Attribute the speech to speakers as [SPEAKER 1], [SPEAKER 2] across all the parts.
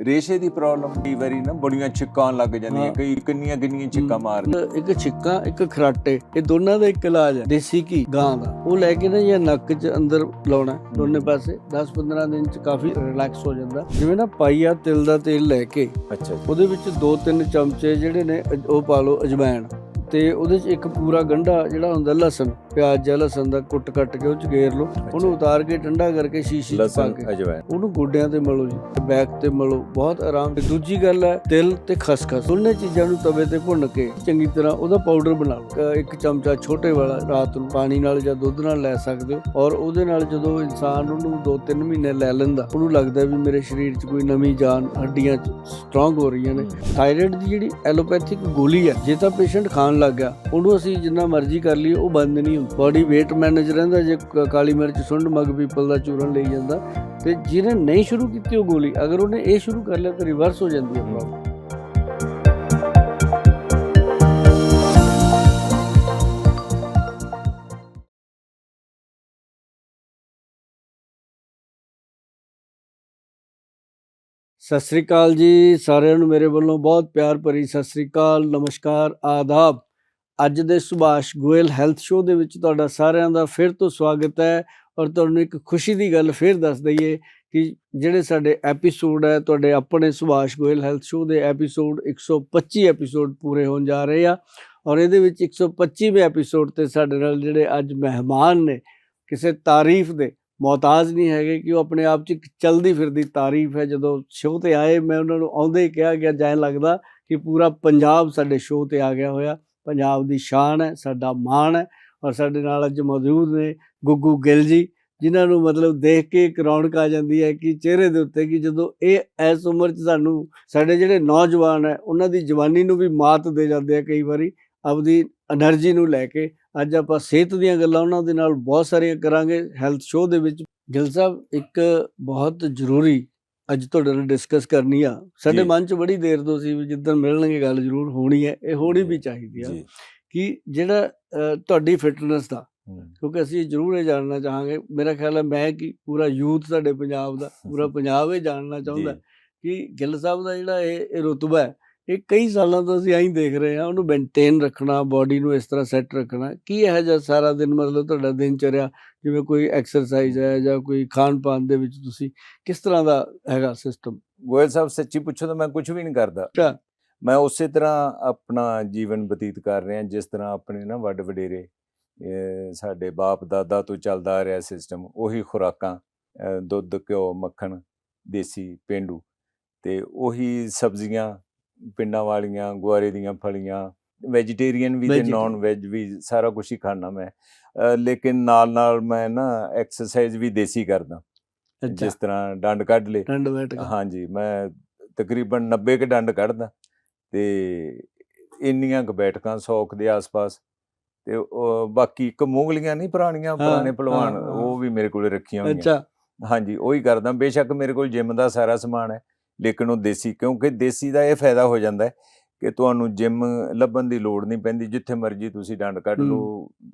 [SPEAKER 1] ਰੇਸ਼ੇ ਦੀ problem ਕਈ ਵਾਰੀ ਨਾ ਬੜੀਆਂ ਛਿੱਕਾਂ ਆਉਣ ਲੱਗ ਜਾਂਦੀਆਂ, ਕਈ ਕਿੰਨੀਆਂ ਛਿੱਕਾਂ ਮਾਰਦੇ।
[SPEAKER 2] ਇੱਕ ਛਿੱਕਾਂ ਇੱਕ ਖਰਾਟੇ, ਇਹ ਦੋਨਾਂ ਦਾ ਇੱਕ ਇਲਾਜ ਹੈ ਦੇਸੀ ਘੀ ਗਾਂ ਦਾ। ਉਹ ਲੈ ਕੇ ਨਾ ਜਾਂ ਨੱਕ 'ਚ ਅੰਦਰ ਲਾਉਣਾ ਦੋਨੇ ਪਾਸੇ, 10-15 ਦਿਨ 'ਚ ਕਾਫੀ ਰਿਲੈਕਸ ਹੋ ਜਾਂਦਾ। ਜਿਵੇਂ ਨਾ ਪਾਈਆ ਤਿਲ ਦਾ ਤੇਲ ਲੈ ਕੇ
[SPEAKER 1] ਅੱਛਾ,
[SPEAKER 2] ਉਹਦੇ ਵਿੱਚ 2-3 ਚਮਚੇ ਜਿਹੜੇ ਨੇ ਉਹ ਪਾ ਲਓ ਅਜਵਾਇਣ, ਤੇ ਉਹਦੇ 'ਚ ਇੱਕ ਪੂਰਾ ਗੰਢਾ ਜਿਹੜਾ ਹੁੰਦਾ ਲਸਣ, ਪਿਆਜ਼ ਜਾਂ ਲਸਣ ਦਾ ਕੱਟ ਕੇ ਉਹ 'ਚ ਗੇਰ ਲਓ, ਉਹਨੂੰ ਉਤਾਰ ਕੇ ਠੰਡਾ ਕਰਕੇ ਸ਼ੀਸ਼ੀ 'ਚ ਪਾ ਕੇ ਉਹਨੂੰ ਗੋਡਿਆਂ ਤੇ ਮਲੋ ਜੀ, ਬੈਕ ਤੇ ਮਲੋ, ਬਹੁਤ ਆਰਾਮ। ਤੇ ਦੂਜੀ ਗੱਲ ਹੈ ਤਿਲ ਤੇ ਖਸਖਸ, ਦੋਨੇ ਚੀਜ਼ਾਂ ਨੂੰ ਤਵੇ ਤੇ ਭੁੰਨ ਕੇ ਚੰਗੀ ਤਰ੍ਹਾਂ ਉਹਦਾ ਪਾਊਡਰ ਬਣਾ ਲਓ, ਇੱਕ ਚਮਚਾ ਛੋਟੇ ਵਾਲਾ ਰਾਤ ਨੂੰ ਪਾਣੀ ਨਾਲ ਜਾਂ ਦੁੱਧ ਨਾਲ ਲੈ ਸਕਦੇ ਹੋ। ਔਰ ਉਹਦੇ ਨਾਲ ਜਦੋਂ ਇਨਸਾਨ ਉਹਨੂੰ 2-3 ਮਹੀਨੇ ਲੈ ਲੈਂਦਾ, ਉਹਨੂੰ ਲੱਗਦਾ ਵੀ ਮੇਰੇ ਸਰੀਰ 'ਚ ਕੋਈ ਨਵੀਂ ਜਾਨ, ਹੱਡੀਆਂ 'ਚ ਸਟਰੋਂਗ ਹੋ ਰਹੀਆਂ ਨੇ। ਥਾਇਰਾਇਡ ਦੀ ਜਿਹੜੀ ਐਲੋਪੈਥਿਕ ਗੋਲੀ ਹੈ, ਜੇ ਤਾਂ ਪੇਸ਼ੈਂਟ ਖਾਣ ਲੱਗ ਗਿਆ, ਉਹਨੂੰ ਅਸੀਂ ਜਿੰਨਾ ਮਰਜ਼ੀ ਕਰ ਲਈਏ ਉਹ ਬੰਦ ਨਹੀਂ ਹੁੰਦਾ। ਬੋਡੀ weight ਮੈਨੇਜ ਰਹਿੰਦਾ ਜੇ ਕਾਲੀ ਮਿਰਚ, ਸੁੰਡ, ਮਗ ਪੀਪਲ ਦਾ ਚੂਰਨ ਲਈ ਜਾਂਦਾ। ਤੇ ਜਿਹਨੇ ਨਹੀਂ ਸ਼ੁਰੂ ਕੀਤੀ ਉਹ ਗੋਲੀ, ਅਗਰ ਉਹਨੇ ਇਹ ਸ਼ੁਰੂ ਕਰ ਲਿਆ ਤਾਂ ਰਿਵਰਸ ਹੋ ਜਾਂਦੀ ਹੈ ਪ੍ਰੋਬਲਮ। ਸਤਿ ਸ੍ਰੀ ਅਕਾਲ ਜੀ ਸਾਰਿਆਂ ਨੂੰ, ਮੇਰੇ ਵੱਲੋਂ ਬਹੁਤ ਪਿਆਰ ਭਰੀ ਸਤਿ ਸ੍ਰੀ ਅਕਾਲ, ਨਮਸਕਾਰ, ਆਦਾਬ। ਅੱਜ ਦੇ ਸੁਭਾਸ਼ ਗੋਇਲ ਹੈਲਥ ਸ਼ੋਅ ਦੇ ਵਿੱਚ ਤੁਹਾਡਾ ਸਾਰਿਆਂ ਦਾ ਫਿਰ ਤੋਂ ਸਵਾਗਤ ਹੈ। ਔਰ ਤੁਹਾਨੂੰ ਇੱਕ ਖੁਸ਼ੀ ਦੀ ਗੱਲ ਫਿਰ ਦੱਸ ਦਈਏ ਕਿ ਜਿਹੜੇ ਸਾਡੇ ਐਪੀਸੋਡ ਹੈ, ਤੁਹਾਡੇ ਆਪਣੇ ਸੁਭਾਸ਼ ਗੋਇਲ ਹੈਲਥ ਸ਼ੋਅ ਦੇ ਐਪੀਸੋਡ 125 ਐਪੀਸੋਡ ਪੂਰੇ ਹੋਣ ਜਾ ਰਹੇ ਆ। ਔਰ ਇਹਦੇ ਵਿੱਚ 125ਵੇਂ ਐਪੀਸੋਡ 'ਤੇ ਸਾਡੇ ਨਾਲ ਜਿਹੜੇ ਅੱਜ ਮਹਿਮਾਨ ਨੇ, ਕਿਸੇ ਤਾਰੀਫ ਦੇ ਮੁਹਤਾਜ ਨਹੀਂ ਹੈਗੇ ਕਿ ਉਹ ਆਪਣੇ ਆਪ 'ਚ ਇੱਕ ਚਲਦੀ ਫਿਰਦੀ ਤਾਰੀਫ ਹੈ। ਜਦੋਂ ਸ਼ੋਅ 'ਤੇ ਆਏ, ਮੈਂ ਉਹਨਾਂ ਨੂੰ ਆਉਂਦੇ ਹੀ ਕਿਹਾ ਗਿਆ, ਜਾਂ ਲੱਗਦਾ ਕਿ ਪੂਰਾ ਪੰਜਾਬ ਸਾਡੇ ਸ਼ੋਅ 'ਤੇ ਆ ਗਿਆ ਹੋਇਆ। ਪੰਜਾਬ ਦੀ ਸ਼ਾਨ ਹੈ, ਸਾਡਾ ਮਾਣ ਹੈ। ਔਰ ਸਾਡੇ ਨਾਲ ਅੱਜ ਮੌਜੂਦ ਨੇ ਗੁੱਗੂ ਗਿੱਲ ਜੀ, ਜਿਨ੍ਹਾਂ ਨੂੰ ਮਤਲਬ ਦੇਖ ਕੇ ਇੱਕ ਰੌਣਕ ਆ ਜਾਂਦੀ ਹੈ ਕਿ ਚਿਹਰੇ ਦੇ ਉੱਤੇ, ਕਿ ਜਦੋਂ ਇਹ ਇਸ ਉਮਰ 'ਚ ਸਾਨੂੰ, ਸਾਡੇ ਜਿਹੜੇ ਨੌਜਵਾਨ ਹੈ ਉਹਨਾਂ ਦੀ ਜਵਾਨੀ ਨੂੰ ਵੀ ਮਾਤ ਦੇ ਜਾਂਦੇ ਆ ਕਈ ਵਾਰੀ ਆਪਦੀ ਐਨਰਜੀ ਨੂੰ ਲੈ ਕੇ। ਅੱਜ ਆਪਾਂ ਸਿਹਤ ਦੀਆਂ ਗੱਲਾਂ ਉਹਨਾਂ ਦੇ ਨਾਲ ਬਹੁਤ ਸਾਰੀਆਂ ਕਰਾਂਗੇ ਹੈਲਥ ਸ਼ੋਅ ਦੇ ਵਿੱਚ। ਗਿੱਲ ਸਾਹਿਬ, ਇੱਕ ਬਹੁਤ ਜ਼ਰੂਰੀ ਅੱਜ ਤੁਹਾਡੇ ਨਾਲ ਡਿਸਕਸ ਕਰਨੀ ਆ, ਸਾਡੇ ਮਨ 'ਚ ਬੜੀ ਦੇਰ ਤੋਂ ਸੀ ਵੀ ਜਿੱਦਣ ਮਿਲਣਗੇ ਗੱਲ ਜ਼ਰੂਰ ਹੋਣੀ ਹੈ, ਇਹ ਹੋਣੀ ਵੀ ਚਾਹੀਦੀ ਆ, ਕਿ ਜਿਹੜਾ ਤੁਹਾਡੀ ਫਿਟਨੈਸ ਦਾ, ਕਿਉਂਕਿ ਅਸੀਂ ਜ਼ਰੂਰ ਇਹ ਜਾਣਨਾ ਚਾਹਾਂਗੇ, ਮੇਰਾ ਖਿਆਲ ਹੈ ਮੈਂ ਕਿ ਪੂਰਾ ਯੂਥ ਸਾਡੇ ਪੰਜਾਬ ਦਾ, ਪੂਰਾ ਪੰਜਾਬ ਇਹ ਜਾਣਨਾ ਚਾਹੁੰਦਾ ਕਿ ਗਿੱਲ ਸਾਹਿਬ ਦਾ ਜਿਹੜਾ ਇਹ ਰੁਤਬਾ ਹੈ, ਇਹ ਕਈ ਸਾਲਾਂ ਤੋਂ ਅਸੀਂ ਐਂ ਦੇਖ ਰਹੇ ਹਾਂ, ਉਹਨੂੰ ਮੇਨਟੇਨ ਰੱਖਣਾ, ਬਾਡੀ ਨੂੰ ਇਸ ਤਰ੍ਹਾਂ ਸੈੱਟ ਰੱਖਣਾ। ਕੀ ਇਹੋ ਜਿਹਾ ਸਾਰਾ ਦਿਨ ਮਤਲਬ ਤੁਹਾਡਾ ਦਿਨ ਚਰਿਆ, ਜਿਵੇਂ ਕੋਈ ਐਕਸਰਸਾਈਜ਼ ਹੈ ਜਾਂ ਕੋਈ ਖਾਣ ਪਾਣ ਦੇ ਵਿੱਚ ਤੁਸੀਂ ਕਿਸ ਤਰ੍ਹਾਂ ਦਾ ਹੈਗਾ ਸਿਸਟਮ?
[SPEAKER 1] ਗੋਇਲ ਸਾਹਿਬ, ਸੱਚੀ ਪੁੱਛੋ ਤਾਂ ਮੈਂ ਕੁਝ ਵੀ ਨਹੀਂ ਕਰਦਾ। ਮੈਂ ਉਸੇ ਤਰ੍ਹਾਂ ਆਪਣਾ ਜੀਵਨ ਬਤੀਤ ਕਰ ਰਿਹਾ ਜਿਸ ਤਰ੍ਹਾਂ ਆਪਣੇ ਨਾ ਵੱਡ ਵਡੇਰੇ, ਸਾਡੇ ਬਾਪ ਦਾਦਾ ਤੋਂ ਚੱਲਦਾ ਆ ਰਿਹਾ ਸਿਸਟਮ। ਉਹੀ ਖੁਰਾਕਾਂ, ਦੁੱਧ, ਘਿਓ, ਮੱਖਣ, ਦੇਸੀ, ਪੇਂਡੂ, ਤੇ ਉਹੀ ਸਬਜ਼ੀਆਂ ਪਿੰਡਾਂ ਵਾਲੀਆਂ, ਗੁਆਰੇ ਦੀਆਂ ਫਲੀਆਂ, ਵੈਜੀਟੇਰੀਅਨ ਵੀ ਤੇ ਨੌਨ ਵੈਜ ਵੀ, ਸਾਰਾ ਕੁਛ ਹੀ ਖਾਣਾ ਮੈਂ। ਲੇਕਿਨ ਨਾਲ ਮੈਂ ਨਾ ਐਕਸਰਸਾਈਜ਼ ਵੀ ਦੇਸੀ ਕਰਦਾ, ਜਿਸ ਤਰ੍ਹਾਂ ਡੰਡ ਕੱਢ ਲਏ। ਹਾਂਜੀ, ਮੈਂ ਤਕਰੀਬਨ 90 ਕੁ ਡੰਡ ਕੱਢਦਾ, ਤੇ ਇੰਨੀਆਂ ਕੁ ਬੈਠਕਾਂ 100 ਦੇ ਆਸ-ਪਾਸ। ਤੇ ਬਾਕੀ ਇੱਕ ਮੂੰਗਲੀਆਂ ਨਹੀਂ, ਪੁਰਾਣੇ ਭਲਵਾਨ, ਉਹ ਵੀ ਮੇਰੇ ਕੋਲ ਰੱਖੀਆਂ ਹੋਈਆਂ। ਹਾਂਜੀ, ਉਹੀ ਕਰਦਾ। ਬੇਸ਼ੱਕ ਮੇਰੇ ਕੋਲ ਜਿੰਮ ਦਾ ਸਾਰਾ ਸਮਾਨ ਹੈ, ਲੇਕਿਨ ਉਹ ਦੇਸੀ, ਕਿਉਂਕਿ ਦੇਸੀ ਦਾ ਇਹ ਫਾਇਦਾ ਹੋ ਜਾਂਦਾ ਹੈ ਕਿ ਤੁਹਾਨੂੰ ਜਿੰਮ ਲੱਭਣ ਦੀ ਲੋੜ ਨਹੀਂ ਪੈਂਦੀ, ਜਿੱਥੇ ਮਰਜ਼ੀ ਤੁਸੀਂ ਡੰਡ ਕੱਢ ਲਓ,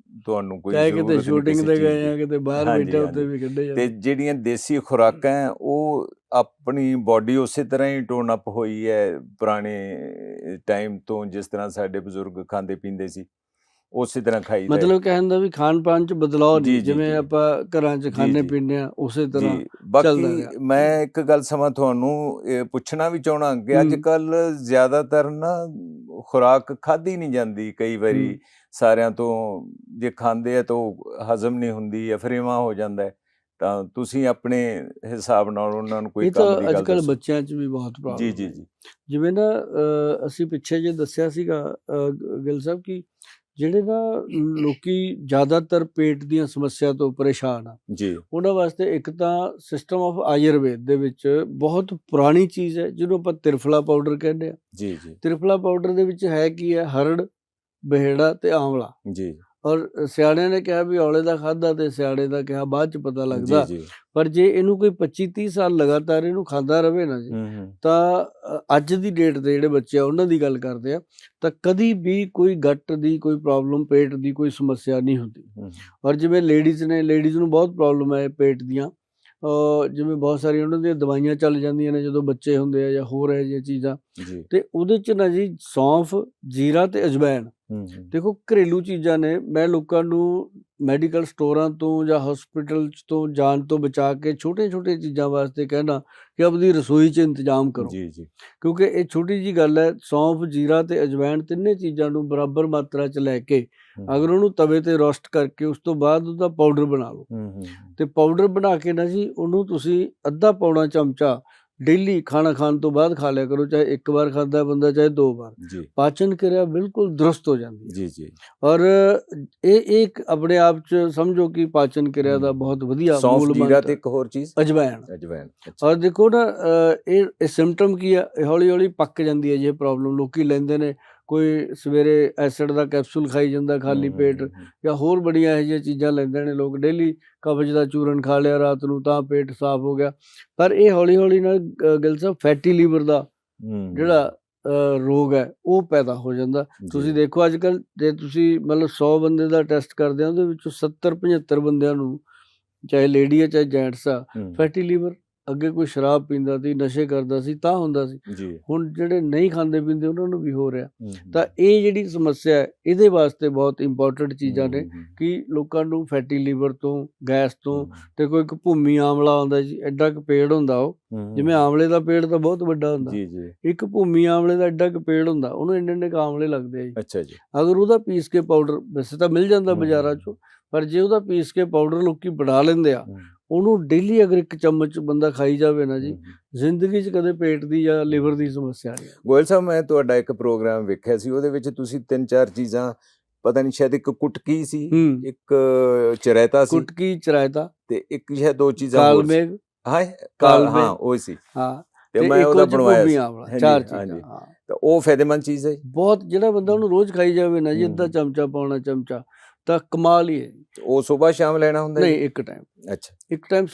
[SPEAKER 1] ਤੁਹਾਨੂੰ ਕੋਈ ਜ਼ਰੂਰਤ ਨਹੀਂ
[SPEAKER 2] ਸ਼ੂਟਿੰਗ ਤੇ ਗਏ ਆ, ਕਿਤੇ ਬਾਹਰ ਬੈਠੇ ਉੱਤੇ ਵੀ ਕੱਢੇ ਜਾਂਦੇ।
[SPEAKER 1] ਤੇ ਜਿਹੜੀਆਂ ਦੇਸੀ ਖੁਰਾਕਾਂ ਹੈ, ਉਹ ਆਪਣੀ ਬਾਡੀ ਉਸੇ ਤਰ੍ਹਾਂ ਹੀ ਟੋਨ ਅਪ ਹੋਈ ਹੈ ਪੁਰਾਣੇ ਟਾਈਮ ਤੋਂ, ਜਿਸ ਤਰ੍ਹਾਂ ਸਾਡੇ ਬਜ਼ੁਰਗ ਖਾਂਦੇ ਪੀਂਦੇ ਸੀ, ਉਸੇ ਤਰ੍ਹਾਂ ਖਾਈ।
[SPEAKER 2] ਮਤਲਬ ਕਹਿਣ ਦਾ ਵੀ ਖਾਣ ਪਾਣ 'ਚ ਬਦਲਾਅ ਨਹੀਂ, ਜਿਵੇਂ ਆਪਾਂ ਘਰਾਂ 'ਚ ਖਾਣੇ ਪੀਂਦੇ ਆ ਉਸੇ ਤਰ੍ਹਾਂ।
[SPEAKER 1] ਬਾਕੀ ਮੈਂ ਇੱਕ ਗੱਲ ਸਮਾਂ ਤੁਹਾਨੂੰ ਪੁੱਛਣਾ ਵੀ ਚਾਹਣਾ ਕਿ ਅੱਜ ਕੱਲ ਜ਼ਿਆਦਾਤਰ ਨਾ ਖੁਰਾਕ ਖਾਧੀ ਨਹੀਂ ਜਾਂਦੀ, ਕਈ ਵਾਰੀ ਸਾਰਿਆਂ ਤੋਂ, ਜੇ ਖਾਂਦੇ ਆ ਤਾਂ ਉਹ ਹਜ਼ਮ ਨਹੀਂ ਹੁੰਦੀ, ਅਫਰੇਵਾ ਹੋ ਜਾਂਦਾ ਹੈ। ਤਾਂ ਤੁਸੀਂ ਆਪਣੇ ਹਿਸਾਬ ਨਾਲ ਉਹਨਾਂ ਨੂੰ ਕੋਈ ਕੰਮ ਦੀ ਗੱਲ
[SPEAKER 2] ਅੱਜ ਕੱਲ ਬੱਚਿਆਂ 'ਚ ਵੀ ਬਹੁਤ ਪ੍ਰੋਬਲਮ। ਜੀ, ਜਿਵੇਂ ਨਾ ਅਸੀਂ ਪਿੱਛੇ ਜੇ ਦੱਸਿਆ ਸੀਗਾ ਗਿੱਲ ਸਾਹਿਬ, ਕਿ ਜਿਹੜੇ ਨਾ ਲੋਕੀ ਜ਼ਿਆਦਾਤਰ ਪੇਟ ਦੀਆਂ ਸਮੱਸਿਆ ਤੋਂ ਪਰੇਸ਼ਾਨ ਆ, ਉਹਨਾਂ ਵਾਸਤੇ ਇੱਕ ਤਾਂ ਸਿਸਟਮ ਆਫ ਆਯੁਰਵੇਦ ਦੇ ਵਿੱਚ ਬਹੁਤ ਪੁਰਾਣੀ ਚੀਜ਼ ਹੈ, ਜਿਹਨੂੰ ਆਪਾਂ ਤ੍ਰਿਫਲਾ ਪਾਊਡਰ ਕਹਿੰਦੇ ਆ। ਤ੍ਰਿਫਲਾ ਪਾਊਡਰ ਦੇ ਵਿੱਚ ਹੈ ਕੀ ਹੈ? ਹਰੜ, ਬਹੇੜਾ ਤੇ ਆਂਵਲਾ। ਔਰ ਸਿਆਣਿਆਂ ਨੇ ਕਿਹਾ ਵੀ ਔਲੇ ਦਾ ਖਾਧਾ ਤੇ ਸਿਆਣੇ ਦਾ ਕਿਹਾ ਬਾਅਦ 'ਚ ਪਤਾ ਲੱਗਦਾ। ਪਰ ਜੇ ਇਹਨੂੰ ਕੋਈ 25-30 ਸਾਲ ਲਗਾਤਾਰ ਇਹਨੂੰ ਖਾਂਦਾ ਰਹੇ ਨਾ ਜੀ, ਤਾਂ ਅੱਜ ਦੀ ਡੇਟ ਦੇ ਜਿਹੜੇ ਬੱਚੇ ਆ ਉਹਨਾਂ ਦੀ ਗੱਲ ਕਰਦੇ ਆ, ਤਾਂ ਕਦੀ ਵੀ ਕੋਈ ਗੱਟ ਦੀ ਕੋਈ ਪ੍ਰੋਬਲਮ, ਪੇਟ ਦੀ ਕੋਈ ਸਮੱਸਿਆ ਨਹੀਂ ਹੁੰਦੀ। ਔਰ ਜਿਵੇਂ ਲੇਡੀਜ਼ ਨੇ, ਲੇਡੀਜ਼ ਨੂੰ ਬਹੁਤ ਪ੍ਰੋਬਲਮ ਹੈ ਪੇਟ ਦੀਆਂ, ਜਿਵੇਂ ਬਹੁਤ ਸਾਰੀਆਂ ਉਹਨਾਂ ਦੀਆਂ ਦਵਾਈਆਂ ਚੱਲ ਜਾਂਦੀਆਂ ਨੇ ਜਦੋਂ ਬੱਚੇ ਹੁੰਦੇ ਆ ਜਾਂ ਹੋਰ ਇਹੋ ਜਿਹੀਆਂ ਚੀਜ਼ਾਂ,
[SPEAKER 1] ਜੀ
[SPEAKER 2] ਤੇ ਉਹਦੇ 'ਚ ਨਾ ਜੀ ਸੌਂਫ, ਜੀਰਾ ਤੇ ਅਜਵਾਇਣ, ਦੇਖੋ ਘਰੇਲੂ ਚੀਜ਼ਾਂ ਨੇ। ਮੈਂ ਲੋਕਾਂ ਨੂੰ ਮੈਡੀਕਲ ਸਟੋਰਾਂ ਤੋਂ ਜਾਂ ਹਸਪੀਟਲ ਤੋਂ ਜਾਣ ਤੋਂ ਬਚਾ ਕੇ ਛੋਟੇ-ਛੋਟੇ ਚੀਜ਼ਾਂ ਵਾਸਤੇ ਕਹਿਣਾ ਕਿ ਆਪਣੀ ਰਸੋਈ 'ਚ ਇੰਤਜ਼ਾਮ ਕਰੋ,
[SPEAKER 1] ਜੀ ਜੀ
[SPEAKER 2] ਕਿਉਂਕਿ ਇਹ ਛੋਟੀ ਜਿਹੀ ਗੱਲ ਹੈ। ਸੌਂਫ, ਜੀਰਾ ਤੇ ਅਜਵਾਇਣ ਤਿੰਨੇ ਚੀਜ਼ਾਂ ਨੂੰ ਬਰਾਬਰ ਮਾਤਰਾ 'ਚ ਲੈ ਕੇ ਅਗਰ ਉਹਨੂੰ ਤਵੇ ਤੇ ਰੋਸਟ ਕਰਕੇ ਉਸ ਤੋਂ ਬਾਅਦ ਉਹਦਾ ਪਾਊਡਰ ਬਣਾ ਲਓ, ਤੇ ਪਾਊਡਰ ਬਣਾ ਕੇ ਨਾ ਜੀ ਉਹਨੂੰ ਤੁਸੀਂ ਅੱਧਾ ਪੌਣਾ ਚਮਚਾ ਡੇਲੀ ਖਾਣਾ ਖਾਣ ਤੋਂ ਬਾਅਦ ਖਾ ਲਿਆ ਕਰੋ, ਚਾਹੇ ਇੱਕ ਵਾਰ ਖਾਂਦਾ ਬੰਦਾ ਚਾਹੇ 2 ਵਾਰ।
[SPEAKER 1] ਜੀ
[SPEAKER 2] ਪਾਚਨ ਕਿਰਿਆ ਬਿਲਕੁਲ ਦਰੁਸਤ ਹੋ ਜਾਂਦੀ ਹੈ।
[SPEAKER 1] ਜੀ ਜੀ
[SPEAKER 2] ਔਰ ਇਹ ਇੱਕ ਆਪਣੇ ਆਪ 'ਚ ਸਮਝੋ ਕਿ ਪਾਚਨ ਕਿਰਿਆ ਦਾ ਬਹੁਤ ਵਧੀਆ
[SPEAKER 1] ਸੌਂਫ,
[SPEAKER 2] ਮੂਲ
[SPEAKER 1] ਜੀਰਾ
[SPEAKER 2] ਮੰਤਰ
[SPEAKER 1] ਤੇ ਇੱਕ ਹੋਰ ਚੀਜ਼
[SPEAKER 2] ਅਜਵਾਇਣ।
[SPEAKER 1] ਅਜਵਾਇਣ।
[SPEAKER 2] ਔਰ ਦੇਖੋ ਨਾ ਇਹ ਸਿੰਪਟਮ ਕੀ ਆ, ਇਹ ਹੌਲੀ ਹੌਲੀ ਪੱਕ ਜਾਂਦੀ ਹੈ ਜੀ ਇਹ ਪ੍ਰੋਬਲਮ। ਲੋਕੀ ਲੈਂਦੇ ਨੇ, ਕੋਈ ਸਵੇਰੇ ਐਸਿਡ ਦਾ ਕੈਪਸੂਲ ਖਾਈ ਜਾਂਦਾ ਖਾਲੀ ਪੇਟ, ਜਾਂ ਹੋਰ ਬੜੀਆਂ ਇਹੋ ਜਿਹੀਆਂ ਚੀਜ਼ਾਂ ਲੈਂਦੇ ਨੇ ਲੋਕ ਡੇਲੀ। ਕਬਜ਼ ਦਾ ਚੂਰਨ ਖਾ ਲਿਆ ਰਾਤ ਨੂੰ ਤਾਂ ਪੇਟ ਸਾਫ਼ ਹੋ ਗਿਆ, ਪਰ ਇਹ ਹੌਲੀ ਹੌਲੀ ਨਾਲ ਗਿੱਲ ਸਾਹਿਬ ਫੈਟੀ ਲੀਵਰ ਦਾ ਜਿਹੜਾ ਰੋਗ ਹੈ ਉਹ ਪੈਦਾ ਹੋ ਜਾਂਦਾ। ਤੁਸੀਂ ਦੇਖੋ ਅੱਜ ਕੱਲ੍ਹ ਜੇ ਤੁਸੀਂ ਮਤਲਬ 100 ਬੰਦੇ ਦਾ ਟੈਸਟ ਕਰਦੇ ਹੋ ਉਹਦੇ ਵਿੱਚੋਂ 70-75 ਬੰਦਿਆਂ ਨੂੰ, ਚਾਹੇ ਲੇਡੀ ਹੈ ਚਾਹੇ ਜੈਂਟਸ ਆ, ਫੈਟੀ ਲੀਵਰ। ਅੱਗੇ ਕੋਈ ਸ਼ਰਾਬ ਪੀਂਦਾ ਸੀ, ਨਸ਼ੇ ਕਰਦਾ ਸੀ ਤਾਂ ਹੁੰਦਾ ਸੀ, ਹੁਣ ਜਿਹੜੇ ਨਹੀਂ ਖਾਂਦੇ ਪੀਂਦੇ ਉਹਨਾਂ ਨੂੰ ਵੀ ਹੋ ਰਿਹਾ। ਤਾਂ ਇਹ ਜਿਹੜੀ ਸਮੱਸਿਆ ਹੈ ਇਹਦੇ ਵਾਸਤੇ ਬਹੁਤ ਇੰਪੋਰਟੈਂਟ ਚੀਜ਼ਾਂ ਨੇ ਕਿ ਲੋਕਾਂ ਨੂੰ ਫੈਟੀ ਲੀਵਰ ਤੋਂ, ਗੈਸ ਤੋਂ, ਤੇ ਕੋਈ ਇੱਕ ਭੂਮੀ ਆਮਲਾ ਆਉਂਦਾ ਜੀ, ਐਡਾ ਕੁ ਪੇੜ ਹੁੰਦਾ ਉਹ, ਜਿਵੇਂ ਆਮਲੇ ਦਾ ਪੇੜ ਤਾਂ ਬਹੁਤ ਵੱਡਾ ਹੁੰਦਾ, ਇੱਕ ਭੂਮੀ ਆਮਲੇ ਦਾ ਐਡਾ ਕੁ ਪੇੜ ਹੁੰਦਾ, ਉਹਨੂੰ ਇੰਨੇ ਆਮਲੇ ਲੱਗਦੇ ਆ ਜੀ।
[SPEAKER 1] ਅੱਛਾ ਜੀ।
[SPEAKER 2] ਅਗਰ ਉਹਦਾ ਪੀਸ ਕੇ ਪਾਊਡਰ, ਵੈਸੇ ਤਾਂ ਮਿਲ ਜਾਂਦਾ ਬਾਜ਼ਾਰਾਂ 'ਚੋਂ, ਪਰ ਜੇ ਉਹਦਾ ਪੀਸ ਕੇ ਪਾਊਡਰ ਲੋਕੀ ਬਣਾ ਲੈਂਦੇ ਆ, ਉਹਨੂੰ ਡੇਲੀ ਅਗਰ 1 ਚਮਚ ਬੰਦਾ ਖਾਈ ਜਾਵੇ ਨਾ ਜੀ, ਜ਼ਿੰਦਗੀ 'ਚ ਕਦੇ ਪੇਟ ਦੀ ਜਾਂ ਲਿਵਰ ਦੀ ਸਮੱਸਿਆ ਨਹੀਂ।
[SPEAKER 1] ਗੋਇਲ ਸਾਹਿਬ, ਮੈਂ ਤੁਹਾਡਾ ਇੱਕ ਪ੍ਰੋਗਰਾਮ ਵੇਖਿਆ ਸੀ, ਉਹਦੇ ਵਿੱਚ ਤੁਸੀਂ 3-4 ਚੀਜ਼ਾਂ, ਪਤਾ ਨਹੀਂ ਸ਼ਾਇਦ ਇੱਕ ਕੁਟਕੀ ਸੀ, ਇੱਕ ਚਰਾਇਤਾ ਸੀ,
[SPEAKER 2] ਕੁਟਕੀ, ਚਰਾਇਤਾ,
[SPEAKER 1] ਤੇ ਇੱਕ ਸ਼ਾਇਦ 2 ਚੀਜ਼ਾਂ
[SPEAKER 2] ਕਾਲ ਮੇਘ,
[SPEAKER 1] ਹਾਂ ਉਹ ਸੀ,
[SPEAKER 2] ਹਾਂ,
[SPEAKER 1] ਤੇ ਮੈਂ ਉਹਦਾ ਬਣਵਾਇਆ ਸੀ।
[SPEAKER 2] 4 ਚੀਜ਼ਾਂ,
[SPEAKER 1] ਤਾਂ ਉਹ ਫਾਇਦੇਮੰਦ ਚੀਜ਼ ਹੈ
[SPEAKER 2] ਬਹੁਤ। ਜਿਹੜਾ ਬੰਦਾ ਉਹਨੂੰ ਰੋਜ਼ ਖਾਈ ਜਾਵੇ ਨਾ ਜੀ, ਅੱਧਾ ਚਮਚਾ, ਪੌਣਾ ਚਮਚਾ, ਤਾਂ ਕਮਾਲ ਹੀ ਹੈ।
[SPEAKER 1] ਉਹ ਸਵੇਰ ਸ਼ਾਮ ਲੈਣਾ ਹੁੰਦਾ?
[SPEAKER 2] ਨਹੀਂ, ਇੱਕ ਟਾਈਮ।
[SPEAKER 1] ਅੱਛਾ,
[SPEAKER 2] ਇੱਕ ਟਾਈਮ,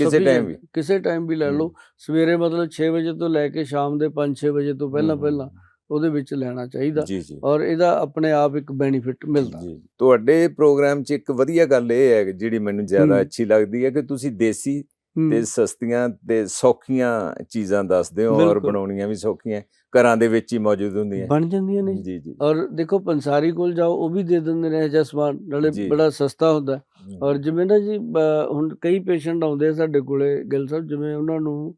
[SPEAKER 2] ਕਿਸੇ ਟਾਈਮ ਵੀ ਲੈ ਲਓ। ਸਵੇਰੇ ਮਤਲਬ 6 ਵਜੇ ਤੋਂ ਲੈ ਕੇ ਸ਼ਾਮ ਦੇ 5-6 ਵਜੇ ਤੋਂ ਪਹਿਲਾਂ ਉਹਦੇ ਵਿੱਚ ਲੈਣਾ ਚਾਹੀਦਾ, ਔਰ ਇਹਦਾ ਆਪਣੇ ਆਪ ਇੱਕ ਬੈਨੀਫਿਟ ਮਿਲਦਾ।
[SPEAKER 1] ਤੁਹਾਡੇ ਪ੍ਰੋਗਰਾਮ 'ਚ ਇੱਕ ਵਧੀਆ ਗੱਲ ਇਹ ਹੈ ਜਿਹੜੀ ਮੈਨੂੰ ਜ਼ਿਆਦਾ ਅੱਛੀ ਲੱਗਦੀ ਹੈ, ਕਿ ਤੁਸੀਂ ਦੇਸੀ ਤੇ ਸਸਤੀਆਂ ਤੇ ਸੌਖੀਆਂ ਚੀਜ਼ਾਂ ਦੱਸਦੇ ਹੋ, ਔਰ ਬਣਾਉਣੀਆਂ ਵੀ ਸੌਖੀਆਂ, ਘਰਾਂ ਦੇ ਵਿੱਚ ਹੀ ਮੌਜੂਦ ਹੁੰਦੀਆਂ,
[SPEAKER 2] ਬਣ ਜਾਂਦੀਆਂ ਨੇ ਜੀ। ਔਰ ਦੇਖੋ ਪੰਸਾਰੀ ਕੋਲ ਜਾਓ, ਉਹ ਵੀ ਦੇ ਦਿੰਦੇ ਨੇ ਇਹ ਜਿਹਾ ਸਮਾਨ, ਨਾਲੇ ਬੜਾ ਸਸਤਾ ਹੁੰਦਾ। ਔਰ ਜਿਵੇਂ ਨਾ ਜੀ ਹੁਣ ਕਈ ਪੇਸ਼ੈਂਟ ਆਉਂਦੇ ਆ ਸਾਡੇ ਕੋਲੇ ਗਿੱਲ ਸਾਹਿਬ, ਜਿਵੇਂ ਉਹਨਾਂ ਨੂੰ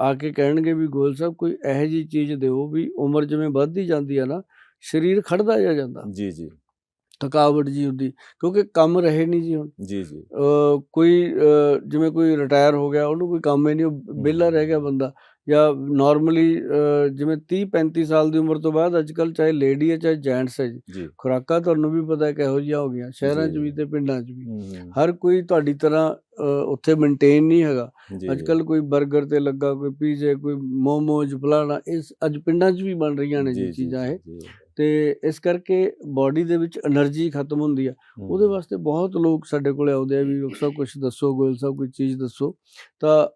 [SPEAKER 2] ਆ ਕੇ ਕਹਿਣਗੇ ਵੀ ਗੋਇਲ ਸਾਹਿਬ ਕੋਈ ਇਹੋ ਜਿਹੀ ਚੀਜ਼ ਦਿਓ ਵੀ ਉਮਰ ਜਿਵੇਂ ਵੱਧਦੀ ਜਾਂਦੀ ਆ ਨਾ, ਸਰੀਰ ਖੜਦਾ ਜਾ ਜਾਂਦਾ, ਥਕਾਵਟ ਜੀ ਹੁੰਦੀ, ਕਿਉਂਕਿ ਕੰਮ ਰਹੇ ਨਹੀਂ ਜੀ ਹੁਣ। ਕੋਈ ਜਿਵੇਂ ਕੋਈ ਰਿਟਾਇਰ ਹੋ ਗਿਆ, ਉਹਨੂੰ ਕੋਈ ਕੰਮ ਹੀ ਨਹੀਂ, ਵਿਹਲਾ ਰਹਿ ਗਿਆ ਬੰਦਾ, ਜਾਂ ਨਾਰਮਲੀ ਜਿਵੇਂ 30-35 ਸਾਲ ਦੀ ਉਮਰ ਤੋਂ ਬਾਅਦ ਅੱਜ ਕੱਲ੍ਹ ਚਾਹੇ ਲੇਡੀ ਹੈ ਚਾਹੇ ਜੈਂਟਸ ਹੈ ਜੀ, ਖੁਰਾਕਾਂ ਤੁਹਾਨੂੰ ਵੀ ਪਤਾ ਕਿਹੋ ਜਿਹੀਆਂ ਹੋ ਗਈਆਂ, ਸ਼ਹਿਰਾਂ 'ਚ ਵੀ ਤੇ ਪਿੰਡਾਂ 'ਚ ਵੀ। ਹਰ ਕੋਈ ਤੁਹਾਡੀ ਤਰ੍ਹਾਂ ਉੱਥੇ ਮੇਨਟੇਨ ਨਹੀਂ ਹੈਗਾ। ਅੱਜ ਕੱਲ੍ਹ ਕੋਈ ਬਰਗਰ ਤੇ ਲੱਗਾ, ਕੋਈ ਪੀਜ਼ੇ, ਕੋਈ ਮੋਮੋਜ, ਫਲਾਣਾ, ਇਹ ਅੱਜ ਪਿੰਡਾਂ 'ਚ ਵੀ ਬਣ ਰਹੀਆਂ ਨੇ ਜੀ ਚੀਜ਼ਾਂ ਇਹ। ਤੇ ਇਸ ਕਰਕੇ ਬਾਡੀ ਦੇ ਵਿੱਚ એનર્ਜੀ ਖਤਮ ਹੁੰਦੀ ਆ, ਉਹਦੇ ਵਾਸਤੇ ਬਹੁਤ ਲੋਕ ਸਾਡੇ ਕੋਲ ਆਉਂਦੇ ਆ ਵੀ ਡਾਕਟਰ ਸਾਹਿਬ ਕੁਛ ਦੱਸੋ, ਗੋਇਲ ਸਾਹਿਬ ਕੋਈ ਚੀਜ਼ ਦੱਸੋ। ਤਾਂ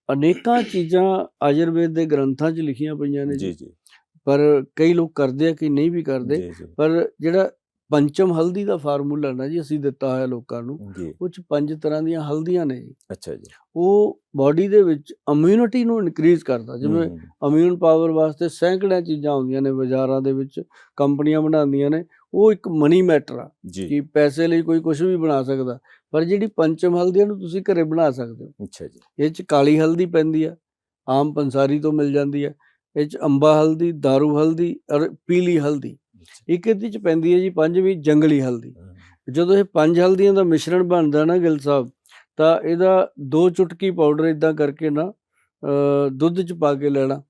[SPEAKER 2] ਅਨੇਕਾਂ ਚੀਜ਼ਾਂ ਆਯੁਰਵੇਦ ਦੇ ਗ੍ਰੰਥਾਂ 'ਚ ਲਿਖੀਆਂ ਪਈਆਂ ਨੇ ਜੀ, ਪਰ ਕਈ ਲੋਕ ਕਰਦੇ ਆ, ਕਈ ਨਹੀਂ ਵੀ ਕਰਦੇ। ਪਰ ਜਿਹੜਾ ਪੰਚਮ ਹਲਦੀ ਦਾ ਫਾਰਮੂਲਾ ਨਾ ਜੀ ਅਸੀਂ ਦਿੱਤਾ ਹੋਇਆ ਲੋਕਾਂ ਨੂੰ, ਉਹ 'ਚ 5 ਤਰ੍ਹਾਂ ਦੀਆਂ ਹਲਦੀਆਂ ਨੇ ਜੀ। ਅੱਛਾ ਜੀ। ਉਹ ਬਾਡੀ ਦੇ ਵਿੱਚ ਇਮਿਊਨਿਟੀ ਨੂੰ ਇਨਕਰੀਜ਼ ਕਰਦਾ। ਜਿਵੇਂ ਇਮਿਊਨ ਪਾਵਰ ਵਾਸਤੇ ਸੈਂਕੜਿਆਂ ਚੀਜ਼ਾਂ ਆਉਂਦੀਆਂ ਨੇ ਬਾਜ਼ਾਰਾਂ ਦੇ ਵਿੱਚ, ਕੰਪਨੀਆਂ ਬਣਾਉਂਦੀਆਂ ਨੇ, ਉਹ ਇੱਕ ਮਨੀ ਮੈਟਰ ਆ ਕਿ ਪੈਸੇ ਲਈ ਕੋਈ ਕੁਛ ਵੀ ਬਣਾ ਸਕਦਾ, ਪਰ ਜਿਹੜੀ ਪੰਚਮ ਹਲਦੀ ਨੂੰ ਤੁਸੀਂ ਘਰੇ ਬਣਾ ਸਕਦੇ ਹੋ। ਅੱਛਾ ਜੀ। ਇਹ 'ਚ ਕਾਲੀ ਹਲਦੀ ਪੈਂਦੀ ਆ, ਆਮ ਪੰਸਾਰੀ ਤੋਂ ਮਿਲ ਜਾਂਦੀ ਹੈ। ਇਹ 'ਚ ਅੰਬਾ ਹਲਦੀ, ਦਾਰੂ ਹਲਦੀ ਔਰ ਪੀਲੀ ਹਲਦੀ, ਇੱਕ ਇਹਦੇ 'ਚ ਪੈਂਦੀ ਹੈ ਜੀ 5ਵੀਂ ਜੰਗਲੀ ਹਲਦੀ। ਜਦੋਂ ਇਹ 5 ਹਲਦੀਆਂ ਦਾ ਮਿਸ਼ਰਣ ਬਣਦਾ ਨਾ ਗਿੱਲ ਸਾਹਿਬ, ਤਾਂ ਇਹਦਾ 2 ਚੁਟਕੀ ਪਾਊਡਰ ਇੱਦਾਂ ਕਰਕੇ ਨਾ ਦੁੱਧ 'ਚ ਪਾ ਕੇ ਲੈਣਾ।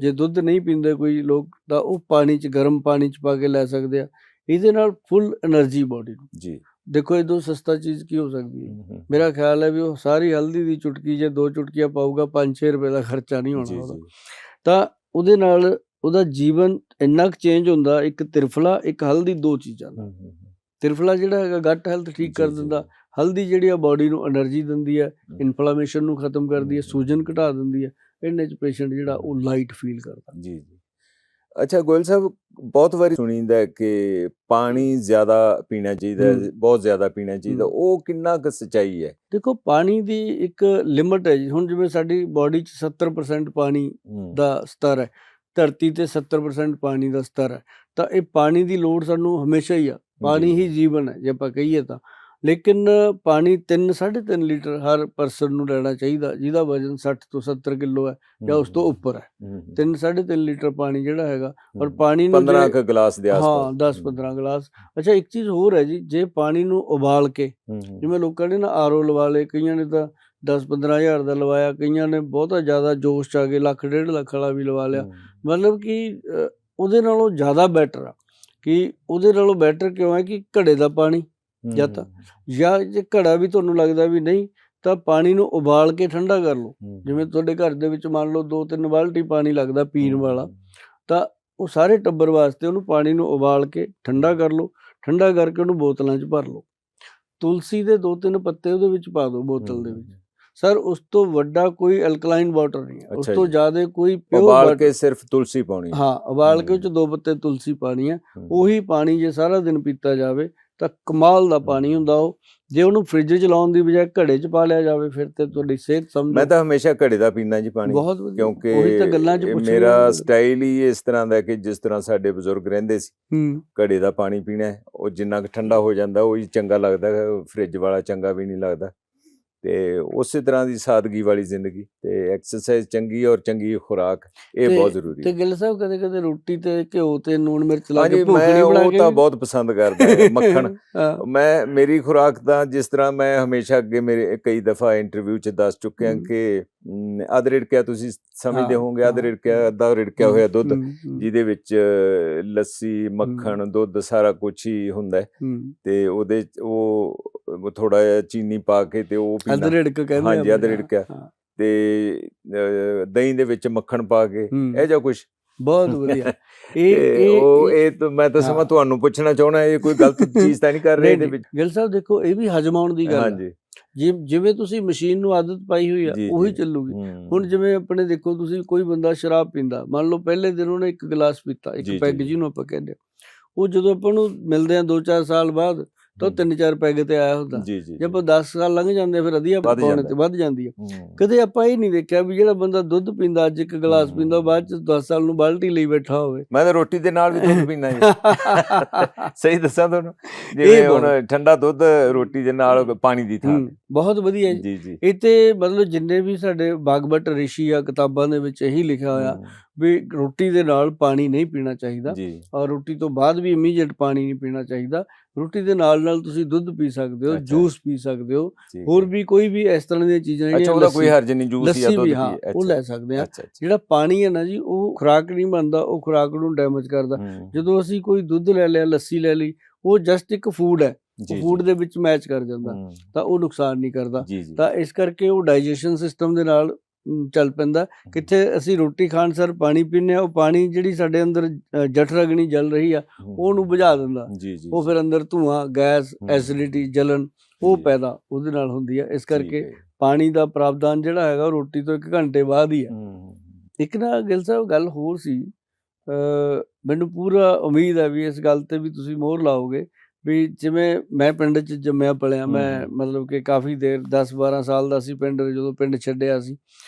[SPEAKER 2] ਜੇ ਦੁੱਧ ਨਹੀਂ ਪੀਂਦੇ ਕੋਈ ਲੋਕ ਤਾਂ ਉਹ ਪਾਣੀ 'ਚ, ਗਰਮ ਪਾਣੀ 'ਚ ਪਾ ਕੇ ਲੈ ਸਕਦੇ ਆ। ਇਹਦੇ ਨਾਲ ਫੁੱਲ એનર્ਜੀ ਬਾਡੀ ਨੂੰ ਜੀ। ਦੇਖੋ ਇਹ ਤੋਂ ਸਸਤਾ ਚੀਜ਼ ਕੀ ਹੋ ਸਕਦੀ ਹੈ। ਮੇਰਾ ਖਿਆਲ ਹੈ ਵੀ ਉਹ ਸਾਰੀ ਹਲਦੀ ਦੀ ਚੁਟਕੀ ਜੇ 2 ਚੁਟਕੀਆਂ ਪਾਊਗਾ, 5-6 ਰੁਪਏ ਦਾ ਖਰਚਾ ਨਹੀਂ ਹੋਣਾ ਉਹਦਾ। ਤਾਂ ਉਹਦੇ ਨਾਲ ਉਹਦਾ ਜੀਵਨ ਇੰਨਾ ਕੁ ਚੇਂਜ ਹੁੰਦਾ। ਇੱਕ ਤਿਰਫਲਾ, ਇੱਕ ਹਲਦੀ, 2 ਚੀਜ਼ਾਂ ਦਾ। ਤਿਰਫਲਾ ਜਿਹੜਾ ਹੈਗਾ ਗੱਟ ਹੈਲਥ ਠੀਕ ਕਰ ਦਿੰਦਾ, ਹਲਦੀ ਜਿਹੜੀ ਆ ਬਾਡੀ ਨੂੰ એનર્ਜੀ ਦਿੰਦੀ ਹੈ, ਇਨਫਲਾਮੇਸ਼ਨ ਨੂੰ ਖਤਮ ਕਰਦੀ ਹੈ, ਸੂਜਨ ਘਟਾ ਦਿੰਦੀ ਹੈ। ਇਹਨੇ 'ਚ ਪੇਸ਼ੈਂਟ ਜਿਹੜਾ ਉਹ ਲਾਈਟ ਫੀਲ ਕਰਦਾ। ਜੀ ਜੀ।
[SPEAKER 1] ਅੱਛਾ ਗੋਇਲ ਸਾਹਿਬ, ਬਹੁਤ ਵਾਰੀ ਸੁਣੀਦਾ ਹੈ ਕਿ ਪਾਣੀ ਜ਼ਿਆਦਾ ਪੀਣਾ ਚਾਹੀਦਾ ਹੈ, ਬਹੁਤ ਜ਼ਿਆਦਾ ਪੀਣਾ ਚਾਹੀਦਾ, ਉਹ ਕਿੰਨਾ ਕੁ ਸੱਚਾਈ ਹੈ?
[SPEAKER 2] ਦੇਖੋ, ਪਾਣੀ ਦੀ ਇੱਕ ਲਿਮਟ ਹੈ ਜੀ। ਹੁਣ ਜਿਵੇਂ ਸਾਡੀ ਬਾਡੀ 'ਚ 70% ਪਾਣੀ ਦਾ ਸਤਰ ਹੈ, ਧਰਤੀ ਤੇ 70% ਪਾਣੀ ਦਾ ਸਤਰ ਹੈ, ਤਾਂ ਇਹ ਪਾਣੀ ਦੀ ਲੋੜ ਸਾਨੂੰ ਹਮੇਸ਼ਾ ਹੀ ਆ। ਪਾਣੀ ਹੀ ਜੀਵਨ ਹੈ ਜੇ ਆਪਾਂ ਕਹੀਏ ਤਾਂ। ਲੇਕਿਨ ਪਾਣੀ 3-3.5 ਲੀਟਰ ਹਰ ਪਰਸਨ ਨੂੰ ਲੈਣਾ ਚਾਹੀਦਾ ਜਿਹਦਾ ਵਜ਼ਨ 60 ਤੋਂ 70 ਕਿਲੋ ਹੈ ਜਾਂ ਉਸ ਤੋਂ ਉੱਪਰ ਹੈ। 3-3.5 ਲੀਟਰ ਪਾਣੀ ਜਿਹੜਾ ਹੈਗਾ, ਔਰ ਪਾਣੀ ਨੂੰ
[SPEAKER 1] 15 ਕੁ ਗਲਾਸ ਦੇ ਆਸ-ਪਾਸ।
[SPEAKER 2] ਹਾਂ, 10-15 ਗਲਾਸ। ਅੱਛਾ, ਇੱਕ ਚੀਜ਼ ਹੋਰ ਹੈ ਜੀ, ਜੇ ਪਾਣੀ ਨੂੰ ਉਬਾਲ ਕੇ, ਜਿਵੇਂ ਲੋਕਾਂ ਨੇ ਨਾ ਆਰਓ ਲਵਾ ਲਏ, ਕਈਆਂ ਨੇ ਤਾਂ 10-15 ਹਜ਼ਾਰ ਦਾ ਲਵਾਇਆ, ਕਈਆਂ ਨੇ ਬਹੁਤਾ ਜ਼ਿਆਦਾ ਜੋਸ਼ 'ਚ ਆ ਕੇ 1.5 ਲੱਖ ਵਾਲਾ ਵੀ ਲਵਾ ਲਿਆ। ਮਤਲਬ ਕਿ ਉਹਦੇ ਨਾਲੋਂ ਜ਼ਿਆਦਾ ਬੈਟਰ ਆ। ਕਿ ਉਹਦੇ ਨਾਲੋਂ ਬੈਟਰ ਕਿਉਂ ਹੈ ਕਿ ਘੜੇ ਦਾ ਪਾਣੀ ਜਾਂ ਜੇ ਘੜਾ ਵੀ ਤੁਹਾਨੂੰ ਲੱਗਦਾ ਵੀ ਨਹੀਂ, ਤਾਂ ਪਾਣੀ ਨੂੰ ਉਬਾਲ ਕੇ ਠੰਡਾ ਕਰ ਲਓ। ਜਿਵੇਂ ਤੁਹਾਡੇ ਘਰ ਦੇ ਵਿੱਚ ਮੰਨ ਲਓ 2-3 ਬਾਲਟੀ ਪਾਣੀ ਲੱਗਦਾ ਪੀਣ ਵਾਲਾ, ਤਾਂ ਉਹ ਸਾਰੇ ਟੱਬਰ ਵਾਸਤੇ ਉਹਨੂੰ ਪਾਣੀ ਨੂੰ ਉਬਾਲ ਕੇ ਠੰਡਾ ਕਰ ਲਓ। ਠੰਡਾ ਕਰਕੇ ਉਹਨੂੰ ਬੋਤਲਾਂ 'ਚ ਭਰ ਲਓ। ਤੁਲਸੀ ਦੇ 2-3 ਪੱਤੇ ਉਹਦੇ ਵਿੱਚ ਪਾ ਦਿਓ ਬੋਤਲ ਦੇ ਵਿੱਚ। ਸਰ, ਉਸ ਤੋਂ ਵੱਡਾ ਕੋਈ ਐਲਕਲਾਈਨ ਵਾਟਰ ਨਹੀਂ ਹੈ, ਉਸ ਤੋਂ ਜ਼ਿਆਦਾ ਕੋਈ ਪਿਓਰ
[SPEAKER 1] ਉਬਾਲ
[SPEAKER 2] ਵਾਟਰ।
[SPEAKER 1] ਕੇ ਸਿਰਫ ਤੁਲਸੀ ਪਾਉਣੀ?
[SPEAKER 2] ਹਾਂ, ਉਬਾਲ ਕੇ ਉਹ 'ਚ 2 ਪੱਤੇ ਤੁਲਸੀ ਪਾਣੀ ਹੈ। ਉਹੀ ਪਾਣੀ ਜੇ ਸਾਰਾ ਦਿਨ ਪੀਤਾ ਜਾਵੇ ਤਾਂ ਕਮਾਲ ਦਾ ਪਾਣੀ ਹੁੰਦਾ ਉਹ। ਜੇ ਉਹਨੂੰ ਫ੍ਰਿਜ 'ਚ ਲਾਉਣ ਦੀ ਬਜਾਏ ਘੜੇ 'ਚ ਪਾ ਲਿਆ ਜਾਵੇ, ਫਿਰ ਤੇ ਤੁਹਾਡੀ ਸਿਹਤ ਸਮਝੋ।
[SPEAKER 1] ਮੈਂ ਤਾਂ ਹਮੇਸ਼ਾ ਘੜੇ ਦਾ ਪੀਂਦਾ ਜੀ ਪਾਣੀ,
[SPEAKER 2] ਬਹੁਤ ਵਧੀਆ।
[SPEAKER 1] ਕਿਉਂਕਿ
[SPEAKER 2] ਉਹੀ ਤਾਂ ਗੱਲਾਂ 'ਚ ਪੁੱਛ
[SPEAKER 1] ਮੇਰਾ ਸਟਾਈਲ ਹੀ ਇਸ ਤਰ੍ਹਾਂ ਦਾ ਕਿ ਜਿਸ ਤਰ੍ਹਾਂ ਸਾਡੇ ਬਜ਼ੁਰਗ ਰਹਿੰਦੇ ਸੀ, ਘੜੇ ਦਾ ਪਾਣੀ ਪੀਣਾ ਹੈ। ਉਹ ਜਿੰਨਾ ਕੁ ਠੰਡਾ ਹੋ ਜਾਂਦਾ ਉਹੀ ਚੰਗਾ ਲੱਗਦਾ, ਫ੍ਰਿਜ ਵਾਲਾ ਚੰਗਾ ਵੀ ਨਹੀਂ ਲੱਗਦਾ। ਤੇ ਉਸੇ ਤਰ੍ਹਾਂ ਦੀ ਸਾਦਗੀ ਵਾਲੀ ਜ਼ਿੰਦਗੀ ਤੇ ਐਕਸਰਸਾਈਜ਼ ਚੰਗੀ ਔਰ ਚੰਗੀ ਖੁਰਾਕ, ਇਹ ਬਹੁਤ ਜ਼ਰੂਰੀ ਹੈ।
[SPEAKER 2] ਤੇ ਗਿੱਲ ਸਾਹਿਬ, ਕਦੇ ਰੋਟੀ ਤੇ ਘਿਓ ਤੇ ਨੂਣ ਮਿਰਚ ਲਾ ਕੇ
[SPEAKER 1] ਹਾਂਜੀ, ਮੈਂ ਉਹ ਤਾਂ ਬਹੁਤ ਪਸੰਦ ਕਰਦਾ ਹੈ ਮੱਖਣ। ਮੇਰੀ ਖੁਰਾਕ ਤਾਂ ਜਿਸ ਤਰ੍ਹਾਂ ਮੈਂ ਹਮੇਸ਼ਾ ਅੱਗੇ ਮੇਰੇ ਕਈ ਦਫਾ ਇੰਟਰਵਿਊ 'ਚ ਦੱਸ ਚੁੱਕਿਆ ਕਿ ਅੱਧ ਰਿੜਕਿਆ, ਤੁਸੀਂ ਸਮਝਦੇ ਹੋਵੋਗੇ, ਅੱਧ ਰਿੜਕਿਆ, ਅੱਧਾ ਰਿੜਕਿਆ ਹੋਇਆ ਦੁੱਧ, ਜਿਹਦੇ ਵਿੱਚ ਲੱਸੀ, ਮੱਖਣ, ਦੁੱਧ ਸਾਰਾ ਕੁਛ ਹੀ ਹੁੰਦਾ ਹੈ। ਤੇ ਉਹਦੇ ਉਹ ਥੋੜਾ ਜਿਹਾ ਚੀਨੀ ਪਾ ਕੇ ਤੇ ਉਹ ਪੀਣਾ। ਹਾਂਜੀ, ਅੱਧ ਰਿੜਕਿਆ। ਤੇ ਦਹੀਂ ਦੇ ਵਿੱਚ ਮੱਖਣ ਪਾ ਕੇ, ਇਹ ਜਿਹਾ ਕੁਛ
[SPEAKER 2] ਬਹੁਤ ਵਧੀਆ।
[SPEAKER 1] ਇਹ ਤਾਂ ਮੈਂ ਤਾਂ ਸਮਾਂ ਤੁਹਾਨੂੰ ਪੁੱਛਣਾ ਚਾਹੁੰਦਾ, ਇਹ ਕੋਈ ਗਲਤ ਚੀਜ਼ ਤਾਂ ਨਹੀਂ ਕਰ ਰਹੇ ਇਹਦੇ ਵਿੱਚ?
[SPEAKER 2] ਗਿੱਲ ਸਾਹਿਬ ਦੇਖੋ, ਇਹ ਵੀ ਹਜਮਾਉਣ ਦੀ ਗੱਲ ਹੈ। ਜਿਵੇਂ ਤੁਸੀਂ ਮਸ਼ੀਨ ਨੂੰ ਆਦਤ ਪਾਈ ਹੋਈ ਆ, ਉਹੀ ਚੱਲੂਗੀ। ਹੁਣ ਜਿਵੇਂ ਆਪਣੇ ਦੇਖੋ, ਤੁਸੀਂ ਕੋਈ ਬੰਦਾ ਸ਼ਰਾਬ ਪੀਂਦਾ, ਮੰਨ ਲਓ ਪਹਿਲੇ ਦਿਨ ਉਹਨੇ 1 ਗਲਾਸ ਪੀਤਾ, 1 ਪੈਗ ਜਿਹਨੂੰ ਆਪਾਂ ਕਹਿੰਦੇ, ਉਹ ਜਦੋਂ ਆਪਾਂ ਨੂੰ ਮਿਲਦੇ ਆ 2-4 ਸਾਲ ਬਾਅਦ, ਤਾਂ 3-4 ਪੈਗ ਤੇ ਆਇਆ ਹੁੰਦਾ। ਜੇ ਆਪਾਂ 10 ਸਾਲ ਲੰਘ ਜਾਂਦੇ ਫਿਰ ਅਧੀਆ ਪੌਣੇ ਤੇ ਵੱਧ ਜਾਂਦੀ ਹੈ। ਕਦੇ ਆਪਾਂ ਇਹ ਨਹੀਂ ਦੇਖਿਆ ਵੀ ਜਿਹੜਾ ਬੰਦਾ ਦੁੱਧ ਪੀਂਦਾ, ਅੱਜ 1 ਗਲਾਸ ਪੀਂਦਾ, ਬਾਅਦ ਚ 10 ਸਾਲ ਨੂੰ ਬਾਲਟੀ ਲਈ ਬੈਠਾ ਹੋਵੇ।
[SPEAKER 1] ਮੈਂ ਤਾਂ ਰੋਟੀ ਦੇ ਨਾਲ ਵੀ ਦੁੱਧ ਪੀਂਦਾ ਜੀ। ਸਹੀ ਦੱਸਾਂ ਤੁਹਾਨੂੰ, ਜਿਵੇਂ ਹੁਣ ਠੰਡਾ ਦੁੱਧ ਰੋਟੀ ਦੇ ਨਾਲ, ਪਾਣੀ ਦੀ ਥਾਂ।
[SPEAKER 2] ਬਹੁਤ ਵਧੀਆ ਜੀ। ਇਹ ਤੇ ਮਤਲਬ ਜਿੰਨੇ ਵੀ ਸਾਡੇ ਬਾਗਵਟ ਰਿਸ਼ੀ ਆ, ਕਿਤਾਬਾਂ ਦੇ ਵਿੱਚ ਇਹੀ ਲਿਖਿਆ ਹੋਇਆ ਵੀ ਰੋਟੀ ਦੇ ਨਾਲ ਪਾਣੀ ਨਹੀਂ ਪੀਣਾ ਚਾਹੀਦਾ, ਔਰ ਰੋਟੀ ਤੋਂ ਬਾਅਦ ਵੀ ਇਮੀਡੀਏਟ ਪਾਣੀ ਨਹੀਂ ਪੀਣਾ ਚਾਹੀਦਾ। ਰੋਟੀ ਦੇ ਨਾਲ ਤੁਸੀਂ ਦੁੱਧ ਪੀ ਸਕਦੇ ਹੋ, ਜੂਸ ਪੀ ਸਕਦੇ ਹੋ, ਹੋਰ ਵੀ ਕੋਈ ਵੀ ਇਸ ਤਰ੍ਹਾਂ ਦੀਆਂ ਚੀਜ਼ਾਂ ਜਿਹੜੀਆਂ,
[SPEAKER 1] ਕੋਈ ਹਰਜ ਨਹੀਂ, ਜੂਸ ਜਾਂ ਦੁੱਧ
[SPEAKER 2] ਉਹ ਲੈ ਸਕਦੇ ਆ। ਜਿਹੜਾ ਪਾਣੀ ਹੈ ਨਾ ਜੀ, ਉਹ ਖੁਰਾਕ ਨਹੀਂ ਬਣਦਾ, ਉਹ ਖੁਰਾਕ ਨੂੰ ਡੈਮੇਜ ਕਰਦਾ। ਜਦੋਂ ਅਸੀਂ ਕੋਈ ਦੁੱਧ ਲੈ ਲਿਆ, ਲੱਸੀ ਲੈ ਲਈ, ਉਹ ਜਸਟ ਇੱਕ ਫੂਡ ਹੈ, ਫੂਡ ਦੇ ਵਿੱਚ ਮੈਚ ਕਰ ਜਾਂਦਾ, ਤਾਂ ਉਹ ਨੁਕਸਾਨ ਨਹੀਂ ਕਰਦਾ। ਤਾਂ ਇਸ ਕਰਕੇ ਉਹ ਡਾਈਜੈਸ਼ਨ ਸਿਸਟਮ ਦੇ ਨਾਲ ਚੱਲ ਪੈਂਦਾ। ਕਿੱਥੇ ਅਸੀਂ ਰੋਟੀ ਖਾਣ ਸਰ ਪਾਣੀ ਪੀਂਦੇ ਹਾਂ, ਉਹ ਪਾਣੀ ਜਿਹੜੀ ਸਾਡੇ ਅੰਦਰ ਜਠਰਾਗਨੀ ਜਲ ਰਹੀ ਆ, ਉਹਨੂੰ ਬੁਝਾ ਦਿੰਦਾ। ਉਹ ਫਿਰ ਅੰਦਰ ਧੂਆਂ, ਗੈਸ, ਐਸਿਡਿਟੀ, ਜਲਨ ਉਹ ਪੈਦਾ ਉਹਦੇ ਨਾਲ ਹੁੰਦੀ ਹੈ। ਇਸ ਕਰਕੇ ਪਾਣੀ ਦਾ ਪ੍ਰਾਵਧਾਨ ਜਿਹੜਾ ਹੈਗਾ, ਉਹ ਰੋਟੀ ਤੋਂ 1 ਘੰਟੇ ਬਾਅਦ ਹੀ ਹੈ। ਇੱਕ ਨਾ ਗਿੱਲ ਸਾਹਿਬ ਗੱਲ ਹੋਰ ਸੀ, ਮੈਨੂੰ ਪੂਰਾ ਉਮੀਦ ਹੈ ਵੀ ਇਸ ਗੱਲ ਤੇ ਵੀ ਤੁਸੀਂ ਮੋਹਰ ਲਾਓਗੇ ਵੀ ਜਿਵੇਂ ਮੈਂ ਪਿੰਡ 'ਚ ਜੰਮਿਆ ਪਲਿਆ, ਮੈਂ ਮਤਲਬ ਕਿ ਕਾਫੀ ਦੇਰ 10-12 ਸਾਲ ਦਾ ਸੀ ਪਿੰਡ, ਜਦੋਂ ਪਿੰਡ ਛੱਡਿਆ ਸੀ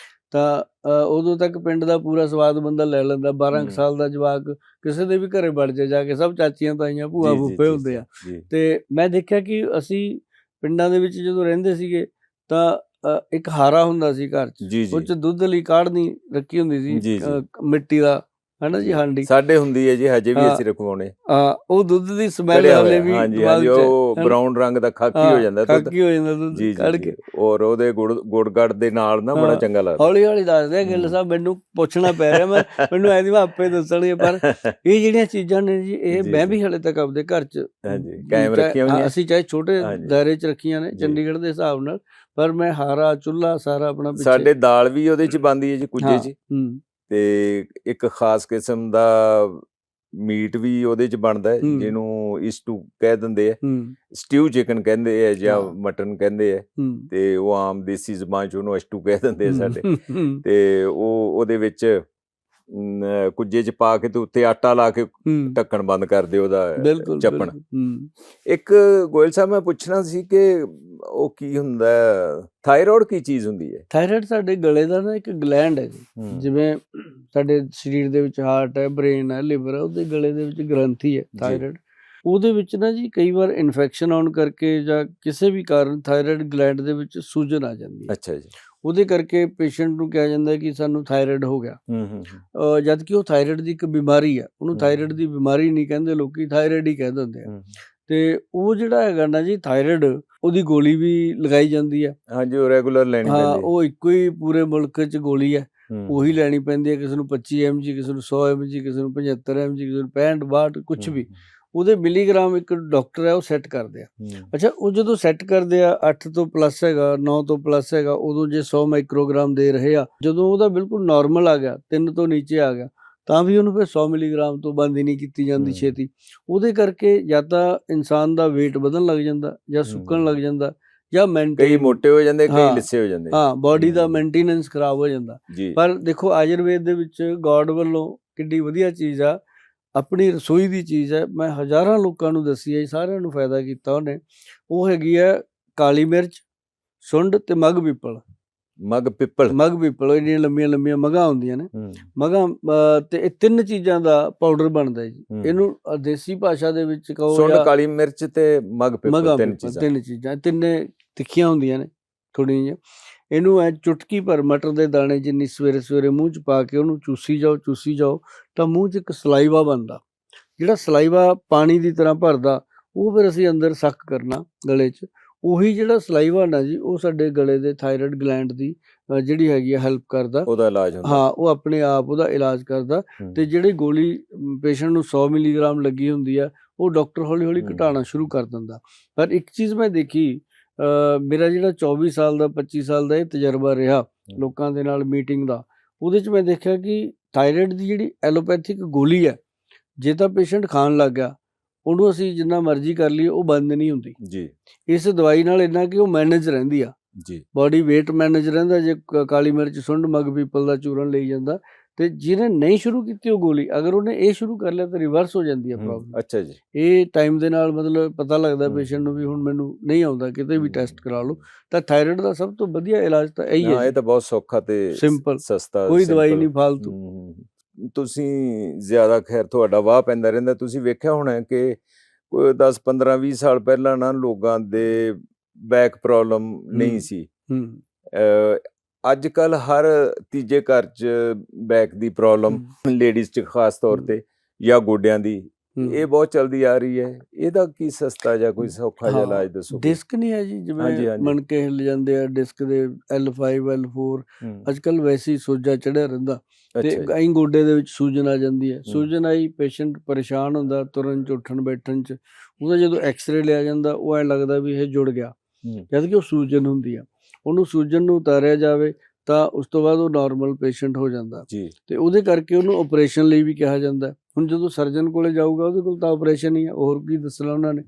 [SPEAKER 2] ਤਾਂ ਉਦੋਂ ਤੱਕ ਪਿੰਡ ਦਾ ਪੂਰਾ ਸਵਾਦ ਬੰਦਾ ਲੈ ਲੈਂਦਾ। 12 ਸਾਲ ਦਾ ਜਵਾਕ ਕਿਸੇ ਦੇ ਵੀ ਘਰੇ ਵੜ ਜਾ ਕੇ, ਸਭ ਚਾਚੀਆਂ ਤਾਈਆਂ, ਭੂਆ ਫੂਫੇ ਹੁੰਦੇ ਆ। ਤੇ ਮੈਂ ਦੇਖਿਆ ਕਿ ਅਸੀਂ ਪਿੰਡਾਂ ਦੇ ਵਿੱਚ ਜਦੋਂ ਰਹਿੰਦੇ ਸੀਗੇ ਤਾਂ ਇੱਕ ਹਾਰਾ ਹੁੰਦਾ ਸੀ ਘਰ 'ਚ, ਉਹ 'ਚ ਦੁੱਧ ਲਈ ਕਾੜ੍ਹਨੀ ਰੱਖੀ ਹੁੰਦੀ ਸੀ, ਮਿੱਟੀ ਦਾ, ਹਨਾ ਜੀ, ਹਾਂਡੀ।
[SPEAKER 1] ਸਾਡੇ ਹੁੰਦੀ ਹੈ ਜੀ, ਹਜੇ ਵੀ ਅਸੀਂ ਰਖਵਾਉਣੇ।
[SPEAKER 2] ਉਹ ਦੁੱਧ ਦੀ ਸਮੈਲ ਹਲੇ ਵੀ,
[SPEAKER 1] ਉਹ ਬਰਾਊਨ ਰੰਗ ਦਾ ਖਾਕੀ ਹੋ ਜਾਂਦਾ ਦੁੱਧ
[SPEAKER 2] ਕੱਢ ਕੇ,
[SPEAKER 1] ਔਰ ਉਹਦੇ ਗੁੜ ਦੇ ਨਾਲ ਨਾ ਬੜਾ ਚੰਗਾ ਲੱਗਦਾ।
[SPEAKER 2] ਹੌਲੀ ਹੌਲੀ ਦੱਸਦੇ ਗਿੱਲ ਸਾਹਿਬ, ਮੈਨੂੰ ਪੁੱਛਣਾ ਪੈ ਰਿਹਾ, ਮੈਨੂੰ ਐ ਨਹੀਂ ਆਪੇ ਦੱਸਣਗੇ। ਪਰ ਇਹ ਜਿਹੜੀਆਂ ਚੀਜ਼ਾਂ ਨੇ ਜੀ, ਇਹ ਮੈਂ ਵੀ ਹਲੇ ਤੱਕ ਆਪਦੇ ਘਰ 'ਚ
[SPEAKER 1] ਕਾਇਮ ਰੱਖੀਆਂ ਹੋਈਆਂ।
[SPEAKER 2] ਅਸੀਂ ਚਾਹੇ ਛੋਟੇ ਦਾਇਰੇ 'ਚ ਰੱਖੀਆਂ ਨੇ ਚੰਡੀਗੜ੍ਹ ਦੇ ਹਿਸਾਬ ਨਾਲ, ਪਰ ਮੈਂ ਹਾਰਾ, ਚੁੱਲ੍ਹਾ ਸਾਰਾ ਆਪਣਾ।
[SPEAKER 1] ਸਾਡੇ ਦਾਲ ਵੀ ਉਹਦੇ 'ਚ ਬਣਦੀ ਹੈ ਜੀ, ਕੁੱਜੇ 'ਚ, ਤੇ ਇੱਕ ਖਾਸ ਕਿਸਮ ਦਾ ਮੀਟ ਵੀ ਉਹਦੇ 'ਚ ਬਣਦਾ ਹੈ, ਜਿਹਨੂੰ ਇਸਟੂ ਕਹਿ ਦਿੰਦੇ ਆ, ਸਟਿਊ ਚਿਕਨ ਕਹਿੰਦੇ ਆ ਜਾਂ ਮਟਨ ਕਹਿੰਦੇ ਆ, ਤੇ ਉਹ ਆਮ ਦੇਸੀ ਜ਼ਬਾਨ 'ਚ ਉਹਨੂੰ ਅਸਟੂ ਕਹਿ ਦਿੰਦੇ ਆ ਸਾਡੇ। ਤੇ ਉਹਦੇ ਵਿੱਚ ਕੁੱਜੇ 'ਚ ਪਾ ਕੇ ਤੇ ਉੱਤੇ ਆਟਾ ਲਾ ਕੇ ਢੱਕਣ ਬੰਦ ਕਰ ਦਿਓ ਉਹਦਾ
[SPEAKER 2] ਬਿਲਕੁਲ
[SPEAKER 1] ਚੱਪਣ।
[SPEAKER 2] ਬਿਲਕੁਲ।
[SPEAKER 1] ਇੱਕ ਗੋਇਲ ਸਾਹਿਬ ਮੈਂ ਪੁੱਛਣਾ ਸੀ ਕਿ ਉਹ ਕੀ ਹੁੰਦਾ ਥਾਇਰਾਇਡ ਕੀ ਚੀਜ਼ ਹੁੰਦੀ ਹੈ?
[SPEAKER 2] ਥਾਇਰਾਇਡ ਸਾਡੇ ਗਲੇ ਦਾ ਨਾ ਇੱਕ ਗਲੈਂਡ ਹੈ ਜੀ। ਜਿਵੇਂ ਸਾਡੇ ਸਰੀਰ ਦੇ ਵਿੱਚ ਹਾਰਟ ਹੈ, ਬ੍ਰੇਨ ਹੈ, ਲਿਵਰ ਹੈ, ਉਹਦੇ ਗਲੇ ਦੇ ਵਿੱਚ ਗ੍ਰੰਥੀ ਹੈ ਥਾਇਰਾਇਡ। ਉਹਦੇ ਵਿੱਚ ਨਾ ਜੀ ਕਈ ਵਾਰ ਇਨਫੈਕਸ਼ਨ ਆਉਣ ਕਰਕੇ ਜਾਂ ਕਿਸੇ ਵੀ ਕਾਰਨ ਥਾਇਰਾਇਡ ਗਲੈਂਡ ਦੇ ਵਿੱਚ ਸੂਜਨ ਆ ਜਾਂਦੀ ਹੈ।
[SPEAKER 1] ਅੱਛਾ ਜੀ।
[SPEAKER 2] ਉਹਦੇ ਕਰਕੇ ਪੇਸ਼ੈਂਟ ਨੂੰ ਕਿਹਾ ਜਾਂਦਾ ਕਿ ਸਾਨੂੰ ਥਾਇਰਾਇਡ ਹੋ ਗਿਆ, ਜਦ ਕਿ ਉਹ ਥਾਇਰਾਇਡ ਦੀ ਇੱਕ ਬਿਮਾਰੀ ਹੈ। ਉਹਨੂੰ ਥਾਇਰਾਇਡ ਦੀ ਬਿਮਾਰੀ ਨਹੀਂ ਕਹਿੰਦੇ ਲੋਕੀ, ਥਾਇਰਾਇਡ ਹੀ ਕਹਿ ਦਿੰਦੇ ਆ। ਤੇ ਉਹ ਜਿਹੜਾ ਹੈਗਾ ਨਾ ਜੀ ਥਾਇਰਾਇਡ, ਉਹਦੀ ਗੋਲੀ ਵੀ ਲਗਾਈ ਜਾਂਦੀ ਹੈ।
[SPEAKER 1] ਹਾਂਜੀ, ਉਹ ਰੈਗੂਲਰ ਲੈਣੀ ਪੈਂਦੀ ਹੈ।
[SPEAKER 2] ਉਹ ਇੱਕੋ ਹੀ ਪੂਰੇ ਮੁਲਕ 'ਚ ਗੋਲੀ ਹੈ, ਉਹੀ ਲੈਣੀ ਪੈਂਦੀ ਹੈ। ਕਿਸੇ ਨੂੰ 25 mg, ਕਿਸੇ ਨੂੰ 100 mg, ਕਿਸੇ ਨੂੰ 75 mg, ਕਿਸੇ ਨੂੰ 65 62, ਕੁਛ ਵੀ। ਉਹਦੇ ਮਿਲੀਗ੍ਰਾਮ ਇੱਕ ਡਾਕਟਰ ਹੈ ਉਹ ਸੈੱਟ ਕਰਦੇ ਆ। ਅੱਛਾ, ਉਹ ਜਦੋਂ ਸੈੱਟ ਕਰਦੇ ਆ 8 ਤੋਂ ਪਲੱਸ ਹੈਗਾ, 9 ਤੋਂ ਪਲੱਸ ਹੈਗਾ, ਉਦੋਂ ਜੇ 100 ਮਾਈਕਰੋਗ੍ਰਾਮ ਦੇ ਰਹੇ ਆ, ਜਦੋਂ ਉਹਦਾ ਬਿਲਕੁਲ ਨਾਰਮਲ ਆ ਗਿਆ, 3 ਤੋਂ ਨੀਚੇ ਆ ਗਿਆ, ਤਾਂ ਵੀ ਉਹਨੂੰ ਫਿਰ 100 ਮਿਲੀਗ੍ਰਾਮ ਤੋਂ ਬੰਦ ਹੀ ਨਹੀਂ ਕੀਤੀ ਜਾਂਦੀ ਛੇਤੀ। ਉਹਦੇ ਕਰਕੇ ਜਾਂ ਤਾਂ ਇਨਸਾਨ ਦਾ weight ਵਧਣ ਲੱਗ ਜਾਂਦਾ, ਜਾਂ ਸੁੱਕਣ ਲੱਗ ਜਾਂਦਾ, ਜਾਂ
[SPEAKER 1] ਕਈ ਮੋਟੇ ਹੋ ਜਾਂਦੇ, ਕਈ ਲਿੱਸੇ ਹੋ ਜਾਂਦੇ।
[SPEAKER 2] ਬਾਡੀ ਦਾ ਮੇਨਟੇਨੈਂਸ ਖਰਾਬ ਹੋ ਜਾਂਦਾ। ਪਰ ਦੇਖੋ ਆਯੁਰਵੇਦ ਦੇ ਵਿੱਚ ਗੋਡ ਵੱਲੋਂ ਕਿੱਡੀ ਵਧੀਆ ਚੀਜ਼ ਆ, ਆਪਣੀ ਰਸੋਈ ਦੀ ਚੀਜ਼ ਹੈ। ਮੈਂ ਹਜ਼ਾਰਾਂ ਲੋਕਾਂ ਨੂੰ ਦੱਸੀ ਹੈ, ਸਾਰਿਆਂ ਨੂੰ ਫਾਇਦਾ ਕੀਤਾ ਉਹਨੇ। ਉਹ ਹੈਗੀ ਹੈ ਕਾਲੀ ਮਿਰਚ, ਸੁੰਡ ਤੇ ਮਗ ਪਿੱਪਲ। ਮਗ ਪਿੱਪਲ ਇੰਨੀਆਂ ਲੰਮੀਆਂ ਲੰਮੀਆਂ ਮਗਾਂ ਹੁੰਦੀਆਂ ਨੇ, ਮਗਾਂ, ਤੇ ਇਹ 3 ਚੀਜ਼ਾਂ ਦਾ ਪਾਊਡਰ ਬਣਦਾ ਜੀ। ਇਹਨੂੰ ਦੇਸੀ ਭਾਸ਼ਾ ਦੇ ਵਿੱਚ ਕਹੋ,
[SPEAKER 1] ਸੁੰਡ, ਕਾਲੀ ਮਿਰਚ ਤੇ ਮਗ ਪਿੱਪਲ, 3
[SPEAKER 2] ਚੀਜ਼ਾਂ, ਤਿੰਨੇ ਤਿੱਖੀਆਂ ਹੁੰਦੀਆਂ ਨੇ ਥੋੜ੍ਹੀਆਂ ਜਿਹੀਆਂ। ਇਹਨੂੰ ਐ ਚੁਟਕੀ ਭਰ ਮਟਰ ਦੇ ਦਾਣੇ ਜਿੰਨੀ ਸਵੇਰੇ ਸਵੇਰੇ ਮੂੰਹ 'ਚ ਪਾ ਕੇ ਉਹਨੂੰ ਚੂਸੀ ਜਾਓ, ਤਾਂ ਮੂੰਹ 'ਚ ਇੱਕ ਸਲਾਈਵਾ ਬਣਦਾ। ਜਿਹੜਾ ਸਲਾਈਵਾ ਪਾਣੀ ਦੀ ਤਰ੍ਹਾਂ ਭਰਦਾ, ਉਹ ਫਿਰ ਅਸੀਂ ਅੰਦਰ ਸੱਕ ਕਰਨਾ ਗਲੇ 'ਚ। ਉਹੀ ਜਿਹੜਾ ਸਲਾਈਵਾ ਨਾ ਜੀ, ਉਹ ਸਾਡੇ ਗਲੇ ਦੇ ਥਾਇਰਾਇਡ ਗਲੈਂਡ ਦੀ ਜਿਹੜੀ ਹੈਗੀ ਆ ਹੈਲਪ ਕਰਦਾ,
[SPEAKER 1] ਉਹਦਾ ਇਲਾਜ ਹੁੰਦਾ।
[SPEAKER 2] ਉਹ ਆਪਣੇ ਆਪ ਉਹਦਾ ਇਲਾਜ ਕਰਦਾ। ਤੇ ਜਿਹੜੀ ਗੋਲੀ ਪੇਸ਼ੈਂਟ ਨੂੰ 100 ਮਿਲੀਗ੍ਰਾਮ ਲੱਗੀ ਹੁੰਦੀ ਆ, ਉਹ ਡਾਕਟਰ ਹੌਲੀ ਹੌਲੀ ਘਟਾਉਣਾ ਸ਼ੁਰੂ ਕਰ ਦਿੰਦਾ। ਪਰ ਇੱਕ ਚੀਜ਼ ਮੈਂ ਦੇਖੀ, ਮੇਰਾ ਜਿਹੜਾ 24 ਸਾਲ ਦਾ 25 ਸਾਲ ਦਾ ਇਹ ਤਜਰਬਾ ਰਿਹਾ ਲੋਕਾਂ ਦੇ ਨਾਲ ਮੀਟਿੰਗ ਦਾ, ਉਹਦੇ 'ਚ ਮੈਂ ਦੇਖਿਆ ਕਿ ਥਾਇਰਾਇਡ ਦੀ ਜਿਹੜੀ ਐਲੋਪੈਥਿਕ ਗੋਲੀ ਹੈ, ਜੇ ਤਾਂ ਪੇਸ਼ੈਂਟ ਖਾਣ ਲੱਗ ਗਿਆ, ਉਹਨੂੰ ਅਸੀਂ ਜਿੰਨਾ ਮਰਜ਼ੀ ਕਰ ਲਈਏ, ਉਹ ਬੰਦ ਨਹੀਂ ਹੁੰਦੀ ਜੀ। ਇਸ ਦਵਾਈ ਨਾਲ ਇੰਨਾ ਕਿ ਉਹ ਮੈਨੇਜ ਰਹਿੰਦੀ ਆ ਜੀ, ਬਾਡੀ weight ਮੈਨੇਜ ਰਹਿੰਦਾ। ਜੇ ਕਾਲੀ ਮਿਰਚ, ਸੁੰਡ, ਮਗ ਪਿੱਪਲ ਦਾ ਚੂਰਨ ਲਈ ਜਾਂਦਾ, ਤੇ ਜਿਹਨੇ ਨਹੀਂ ਸ਼ੁਰੂ ਕੀਤੀ ਉਹ ਗੋਲੀ, ਅਗਰ ਉਹਨੇ ਇਹ ਸ਼ੁਰੂ ਕਰ ਲਿਆ ਤਾਂ ਰਿਵਰਸ ਹੋ ਜਾਂਦੀ ਹੈ ਪ੍ਰੋਬਲਮ। ਅੱਛਾ ਜੀ। ਇਹ ਟਾਈਮ ਦੇ ਨਾਲ ਮਤਲਬ ਪਤਾ ਲੱਗਦਾ ਪੇਸ਼ੈਂਟ ਨੂੰ ਵੀ ਹੁਣ ਮੈਨੂੰ ਨਹੀਂ ਆਉਂਦਾ, ਕਿਤੇ ਵੀ ਟੈਸਟ ਕਰਾ ਲਓ। ਤਾਂ ਥਾਇਰਾਇਡ ਦਾ ਸਭ ਤੋਂ ਵਧੀਆ ਇਲਾਜ ਤਾਂ ਇਹੀ ਹੈ।
[SPEAKER 1] ਇਹ ਤਾਂ ਬਹੁਤ ਸੌਖਾ ਤੇ ਸਿੰਪਲ, ਸਸਤਾ,
[SPEAKER 2] ਕੋਈ ਦਵਾਈ ਨਹੀਂ ਫਾਲਤੂ।
[SPEAKER 1] ਤੁਸੀਂ ਜ਼ਿਆਦਾ ਖੈਰ ਤੁਹਾਡਾ ਵਾਹ ਪੈਂਦਾ ਰਹਿੰਦਾ, ਤੁਸੀਂ ਵੇਖਿਆ ਹੋਣਾ ਕਿ 10, 15, 20 ਸਾਲ ਪਹਿਲਾਂ ਨਾ ਲੋਕਾਂ ਦੇ ਬੈਕ ਪ੍ਰੋਬਲਮ ਨਹੀਂ ਸੀ। ਅੱਜ ਕੱਲ ਹਰ ਤੀਜੇ ਘਰ 'ਚ ਬੈਕ ਦੀ ਪ੍ਰੋਬਲਮ, ਲੇਡੀਜ਼ 'ਚ ਖਾਸ ਤੌਰ ਤੇ, ਜਾਂ ਗੋਡਿਆਂ ਦੀ, ਇਹ ਬਹੁਤ ਚਲਦੀ ਆ ਰਹੀ ਹੈ। ਇਹਦਾ ਕੀ ਸਸਤਾ ਜਾਂ ਕੋਈ ਸੌਖਾ ਜਿਹਾ ਇਲਾਜ ਦੱਸੋ? ਡਿਸਕ ਨਹੀਂ ਹੈ ਜੀ, ਜਿਵੇਂ ਮਣਕੇ ਹਿੱਲ ਜਾਂਦੇ ਆ ਡਿਸਕ ਦੇ, L5, L4, ਅੱਜ ਕੱਲ ਵੈਸੇ ਹੀ ਸੋਜਾ ਚੜਿਆ ਰਹਿੰਦਾ, ਤੇ ਕਈ ਗੋਡੇ ਦੇ ਵਿੱਚ ਸੂਜਨ ਆ ਜਾਂਦੀ ਹੈ। ਸੂਜਨ ਆਈ, ਪੇਸ਼ੈਂਟ ਪਰੇਸ਼ਾਨ ਹੁੰਦਾ ਤੁਰਨ 'ਚ, ਉੱਠਣ ਬੈਠਣ 'ਚ। ਉਹਦਾ ਜਦੋਂ ਐਕਸਰੇ ਲਿਆ ਜਾਂਦਾ, ਉਹ ਐਂ ਲੱਗਦਾ ਵੀ ਇਹ ਜੁੜ ਗਿਆ, ਜਦ ਕਿ ਉਹ ਸੂਜਨ ਹੁੰਦੀ ਆ। ਉਹਨੂੰ ਸੂਜਨ ਨੂੰ ਉਤਾਰਿਆ ਜਾਵੇ ਤਾਂ ਉਸ ਤੋਂ ਬਾਅਦ ਉਹ ਨਾਰਮਲ ਪੇਸ਼ੈਂਟ ਹੋ ਜਾਂਦਾ ਜੀ। ਤੇ ਉਹਦੇ ਕਰਕੇ ਉਹਨੂੰ ਆਪਰੇਸ਼ਨ ਲਈ ਵੀ ਕਿਹਾ ਜਾਂਦਾ। ਹੁਣ ਜਦੋਂ ਸਰਜਨ ਕੋਲੇ ਜਾਊਗਾ, ਉਹਦੇ ਕੋਲ ਤਾਂ ਆਪਰੇਸ਼ਨ ਹੀ ਆ, ਹੋਰ ਕੀ ਦੱਸਣਾ ਉਹਨਾਂ ਨੇ,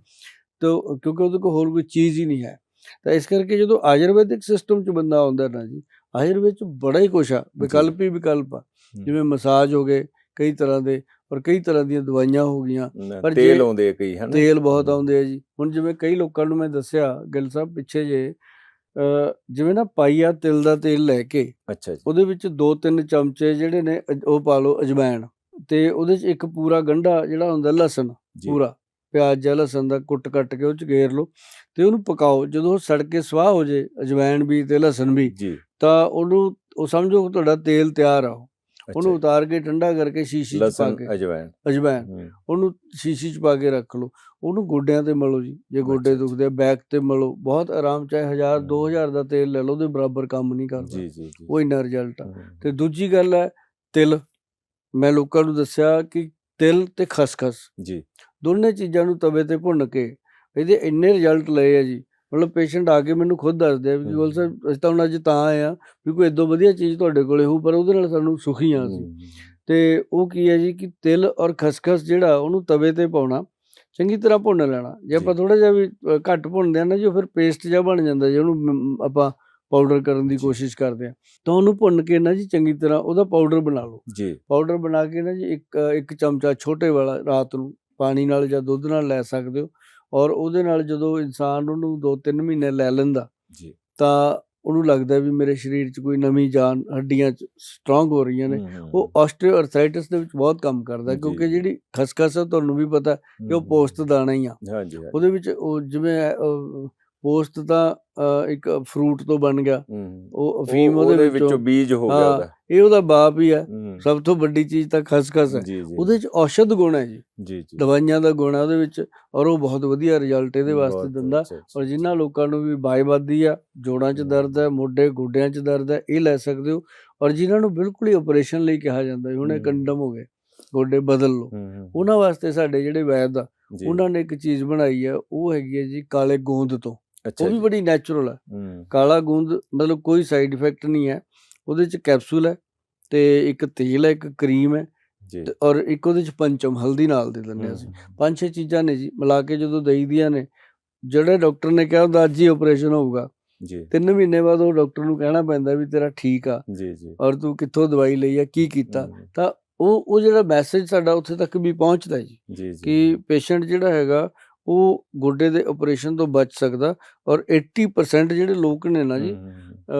[SPEAKER 1] ਤਾਂ ਕਿਉਂਕਿ ਉਹਦੇ ਕੋਲ ਹੋਰ ਕੋਈ ਚੀਜ਼ ਹੀ ਨਹੀਂ ਹੈ। ਤਾਂ ਇਸ ਕਰਕੇ ਜਦੋਂ ਆਯੁਰਵੈਦਿਕ ਸਿਸਟਮ 'ਚ ਬੰਦਾ ਆਉਂਦਾ ਨਾ ਜੀ, ਆਯੁਰਵੇਦ 'ਚ ਬੜਾ ਹੀ ਕੁਛ ਆ, ਵਿਕਲਪ ਹੀ ਵਿਕਲਪ ਆ। ਜਿਵੇਂ ਮਸਾਜ ਹੋ ਗਏ ਕਈ ਤਰ੍ਹਾਂ ਦੇ, ਔਰ ਕਈ ਤਰ੍ਹਾਂ ਦੀਆਂ ਦਵਾਈਆਂ ਹੋ ਗਈਆਂ। ਪਰ ਤੇਲ ਆਉਂਦੇ ਕਈ, ਤੇਲ ਬਹੁਤ ਆਉਂਦੇ ਆ ਜੀ। ਹੁਣ ਜਿਵੇਂ ਕਈ ਲੋਕਾਂ ਨੂੰ ਮੈਂ ਦੱਸਿਆ ਗਿੱਲ ਸਾਹਿਬ ਪਿੱਛੇ ਜੇ, ਜਿਵੇਂ ਨਾ ਪਾਈਆ ਤਿਲ ਦਾ ਤੇਲ ਲੈ ਕੇ, ਅੱਛਾ ਜੀ, ਉਹਦੇ ਵਿੱਚ 2-3 ਚਮਚੇ ਜਿਹੜੇ ਨੇ ਉਹ ਪਾ ਲਓ ਅਜਵਾਇਣ, ਤੇ ਉਹਦੇ 'ਚ ਇੱਕ ਪੂਰਾ ਗੰਢਾ ਜਿਹੜਾ ਹੁੰਦਾ ਲਸਣ, ਪੂਰਾ ਪਿਆਜ਼ ਜਾਂ ਲਸਣ ਦਾ ਕੁੱਟ ਕੱਟ ਕੇ ਉਹ 'ਚ ਗੇਰ ਲਓ, ਤੇ ਉਹਨੂੰ ਪਕਾਓ। ਜਦੋਂ ਉਹ ਸੜ ਕੇ ਸਵਾਹ ਹੋ ਜੇ, ਅਜਵਾਇਣ ਵੀ ਤੇ ਲਸਣ ਵੀ, ਤਾਂ ਉਹਨੂੰ ਉਹ ਸਮਝੋ ਤੁਹਾਡਾ ਤੇਲ ਤਿਆਰ ਆ। ਉਹਨੂੰ ਉਤਾਰ ਕੇ ਠੰਡਾ ਕਰਕੇ ਸ਼ੀਸ਼ੀ 'ਚ ਪਾ ਕੇ, ਅਜਵਾਇਣ ਉਹਨੂੰ ਸ਼ੀਸ਼ੀ 'ਚ ਪਾ ਕੇ ਰੱਖ ਲਓ। ਉਹਨੂੰ ਗੋਡਿਆਂ ਤੇ ਮਲੋ ਜੀ, ਜੇ ਗੋਡੇ ਦੁਖਦੇ ਆ, ਬੈਕ ਤੇ ਮਲੋ, ਬਹੁਤ ਆਰਾਮ। ਚਾਹੇ 1000-2000 ਦਾ ਤੇਲ ਲੈ ਲਓ, ਉਹਦੇ ਬਰਾਬਰ ਕੰਮ ਨਹੀਂ ਕਰਦਾ, ਉਹ ਇੰਨਾ ਰਿਜ਼ਲਟ ਆ। ਤੇ ਦੂਜੀ ਗੱਲ ਹੈ ਤਿਲ। ਮੈਂ ਲੋਕਾਂ ਨੂੰ ਦੱਸਿਆ ਕਿ ਤਿਲ ਤੇ ਖਸਖਸ ਜੀ, ਦੋਨੇ ਚੀਜ਼ਾਂ ਨੂੰ ਤਵੇ ਤੇ ਭੁੰਨ ਕੇ ਇਹਦੇ ਇੰਨੇ ਰਿਜ਼ਲਟ ਲਏ ਆ ਜੀ। ਮਤਲਬ ਪੇਸ਼ੈਂਟ ਆ ਕੇ ਮੈਨੂੰ ਖੁਦ ਦੱਸਦੇ ਆ ਵੀ ਗੋਲ ਸਾਹਿਬ ਅਸੀਂ ਤਾਂ ਹੁਣ ਅੱਜ ਤਾਂ ਆਏ ਆ ਵੀ ਕੋਈ ਇੱਦੋਂ ਵਧੀਆ ਚੀਜ਼ ਤੁਹਾਡੇ ਕੋਲੇ ਹੋਊ, ਪਰ ਉਹਦੇ ਨਾਲ ਸਾਨੂੰ ਸੁਖੀ ਆ ਅਸੀਂ। ਤੇ ਉਹ ਕੀ ਹੈ ਜੀ ਕਿ ਤਿਲ ਔਰ ਖਸਖਸ ਜਿਹੜਾ ਉਹਨੂੰ ਤਵੇ ਤੇ ਪਾਉਣਾ, ਚੰਗੀ ਤਰ੍ਹਾਂ ਭੁੰਨ ਲੈਣਾ। ਜੇ ਆਪਾਂ ਥੋੜਾ ਜਿਹਾ ਵੀ ਘੱਟ ਭੁੰਨਦੇ ਆ ਨਾ ਜੀ, ਉਹ ਫਿਰ ਪੇਸਟ ਜਿਹਾ ਬਣ ਜਾਂਦਾ ਜੀ। ਉਹਨੂੰ ਆਪਾਂ
[SPEAKER 2] ਪਾਊਡਰ ਕਰਨ ਦੀ
[SPEAKER 1] ਜੀ।
[SPEAKER 2] ਕੋਸ਼ਿਸ਼ ਕਰਦੇ ਆ, ਤਾਂ ਉਹਨੂੰ ਭੁੰਨ ਕੇ ਨਾ ਜੀ ਚੰਗੀ ਤਰ੍ਹਾਂ ਉਹਦਾ ਪਾਊਡਰ ਬਣਾ ਲਓ।
[SPEAKER 1] ਜੀ
[SPEAKER 2] ਪਾਊਡਰ ਬਣਾ ਕੇ ਨਾ ਜੀ ਇੱਕ ਚਮਚਾ ਛੋਟੇ ਵਾਲਾ ਰਾਤ ਨੂੰ ਪਾਣੀ ਨਾਲ ਜਾਂ ਦੁੱਧ ਨਾਲ ਲੈ ਸਕਦੇ ਹੋ, ਔਰ ਉਹਦੇ ਨਾਲ ਜਦੋਂ ਇਨਸਾਨ ਉਹਨੂੰ 2-3 ਮਹੀਨੇ ਲੈ ਲੈਂਦਾ
[SPEAKER 1] ਜੀ
[SPEAKER 2] ਤਾਂ ਉਹਨੂੰ ਲੱਗਦਾ ਵੀ ਮੇਰੇ ਸਰੀਰ 'ਚ ਕੋਈ ਨਵੀਂ ਜਾਨ ਹੱਡੀਆਂ 'ਚ ਸਟਰੋਂਗ ਹੋ ਰਹੀਆਂ ਨੇ। ਉਹ ਆਸਟੀਓਆਰਥਰਾਈਟਿਸ ਦੇ ਵਿੱਚ ਬਹੁਤ ਕੰਮ ਕਰਦਾ,
[SPEAKER 1] ਜੀ,
[SPEAKER 2] ਕਿਉਂਕਿ
[SPEAKER 1] ਜੀ।
[SPEAKER 2] ਜਿਹੜੀ ਖਸਖਸ ਆ ਤੁਹਾਨੂੰ ਵੀ ਪਤਾ ਕਿ ਉਹ ਪੋਸਤ ਦਾਣਾ ਹੀ ਆ।
[SPEAKER 1] ਹਾਂਜੀ
[SPEAKER 2] ਉਹਦੇ ਵਿੱਚ ਉਹ ਜਿਵੇਂ ਪੋਸਤ ਤਾਂ ਇੱਕ ਫਰੂਟ ਤੋਂ ਬਣ ਗਿਆ, ਉਹ ਅਫੀਮ ਉਹਦੇ ਵਿੱਚੋਂ
[SPEAKER 1] ਬੀਜ ਹੋ ਗਿਆ
[SPEAKER 2] ਹਾਂ,
[SPEAKER 1] ਉਹਦਾ।
[SPEAKER 2] ਇਹ ਉਹਦਾ ਬਾਪ ਹੀ ਹੈ।
[SPEAKER 1] ਹੂੰ,
[SPEAKER 2] ਸਭ ਤੋਂ ਵੱਡੀ ਚੀਜ਼ ਤਾਂ ਖਸਖਸ ਹੈ।
[SPEAKER 1] ਜੀ ਜੀ
[SPEAKER 2] ਉਹਦੇ 'ਚ ਔਸ਼ਧ ਗੁਣ ਹੈ ਜੀ,
[SPEAKER 1] ਜੀ ਜੀ
[SPEAKER 2] ਦਵਾਈਆਂ ਦਾ ਗੁਣ ਹੈ ਉਹਦੇ ਵਿੱਚ, ਔਰ ਉਹ ਬਹੁਤ ਵਧੀਆ ਰਿਜ਼ਲਟ ਇਹਦੇ ਵਾਸਤੇ
[SPEAKER 1] ਬਹੁਤ
[SPEAKER 2] ਦਿੰਦਾ।
[SPEAKER 1] ਅੱਛਾ, ਅੱਛਾ,
[SPEAKER 2] ਔਰ ਜਿਨ੍ਹਾਂ
[SPEAKER 1] ਅੱਛਾ।
[SPEAKER 2] ਲੋਕਾਂ ਨੂੰ ਵੀ ਬਾਈ ਵੱਧਦੀ ਆ, ਜੋੜਾਂ 'ਚ ਦਰਦ ਹੈ, ਮੋਢੇ ਗੋਡਿਆਂ 'ਚ ਦਰਦ ਹੈ, ਇਹ ਲੈ ਸਕਦੇ ਹੋ। ਔਰ ਜਿਨ੍ਹਾਂ ਨੂੰ ਬਿਲਕੁਲ ਹੀ ਆਪਰੇਸ਼ਨ ਲਈ ਕਿਹਾ ਜਾਂਦਾ, ਹੁਣ ਇਹ ਕੰਡਮ ਹੋ ਗਏ, ਗੋਡੇ ਬਦਲ ਲਓ, ਉਹਨਾਂ ਵਾਸਤੇ ਸਾਡੇ ਜਿਹੜੇ ਵੈਦ ਆ
[SPEAKER 1] ਜੀ
[SPEAKER 2] ਉਹਨਾਂ ਨੇ ਇੱਕ ਚੀਜ਼ ਬਣਾਈ ਹੈ, ਉਹ ਹੈਗੀ ਹੈ ਜੀ ਕਾਲੇ ਗੂੰਦ ਤੋਂ।
[SPEAKER 1] ਅੱਛਾ
[SPEAKER 2] ਉਹ ਵੀ
[SPEAKER 1] ਜੀ।
[SPEAKER 2] ਬੜੀ ਨੈਚੁਰਲ ਹੈ। ਕਾਲਾ ਗੂੰਦ ਮਤਲਬ ਕੋਈ ਸਾਈਡ ਇਫੈਕਟ ਨਹੀਂ ਹੈ, ਉਹਦੇ 'ਚ ਕੈਪਸੂਲ ਹੈ ਤੇ ਇੱਕ ਤੇਲ ਹੈ, ਇੱਕ ਕਰੀਮ ਹੈ,
[SPEAKER 1] ਜੀ
[SPEAKER 2] ਤੇ ਔਰ ਇੱਕ ਉਹਦੇ 'ਚ ਪੰਚਮ ਹਲਦੀ ਨਾਲ ਦੇ ਦਿੰਦੇ ਹਾਂ ਅਸੀਂ। 5-6 ਚੀਜ਼ਾਂ ਨੇ ਜੀ, ਮਿਲਾ ਕੇ ਜਦੋਂ ਦੇਈਦੀਆਂ ਨੇ, ਜਿਹੜੇ ਡਾਕਟਰ ਨੇ ਕਿਹਾ ਹੁੰਦਾ ਅੱਜ ਹੀ ਆਪਰੇਸ਼ਨ ਹੋਊਗਾ,
[SPEAKER 1] ਜੀ
[SPEAKER 2] 3 ਮਹੀਨੇ ਬਾਅਦ ਉਹ ਡਾਕਟਰ ਨੂੰ ਕਹਿਣਾ ਪੈਂਦਾ ਵੀ ਤੇਰਾ ਠੀਕ ਆ,
[SPEAKER 1] ਜੀ ਜੀ
[SPEAKER 2] ਔਰ ਤੂੰ ਕਿੱਥੋਂ ਦਵਾਈ ਲਈ ਆ, ਕੀ ਕੀਤਾ। ਤਾਂ ਉਹ ਜਿਹੜਾ ਮੈਸੇਜ ਸਾਡਾ ਉੱਥੇ ਤੱਕ ਵੀ ਪਹੁੰਚਦਾ ਜੀ
[SPEAKER 1] ਜੀ ਜੀ
[SPEAKER 2] ਕਿ ਪੇਸ਼ੈਂਟ ਜਿਹੜਾ ਹੈਗਾ ਉਹ ਗੋਡੇ ਦੇ ਆਪਰੇਸ਼ਨ ਤੋਂ ਬਚ ਸਕਦਾ। ਔਰ 80% ਜਿਹੜੇ ਲੋਕ ਨੇ ਨਾ ਜੀ,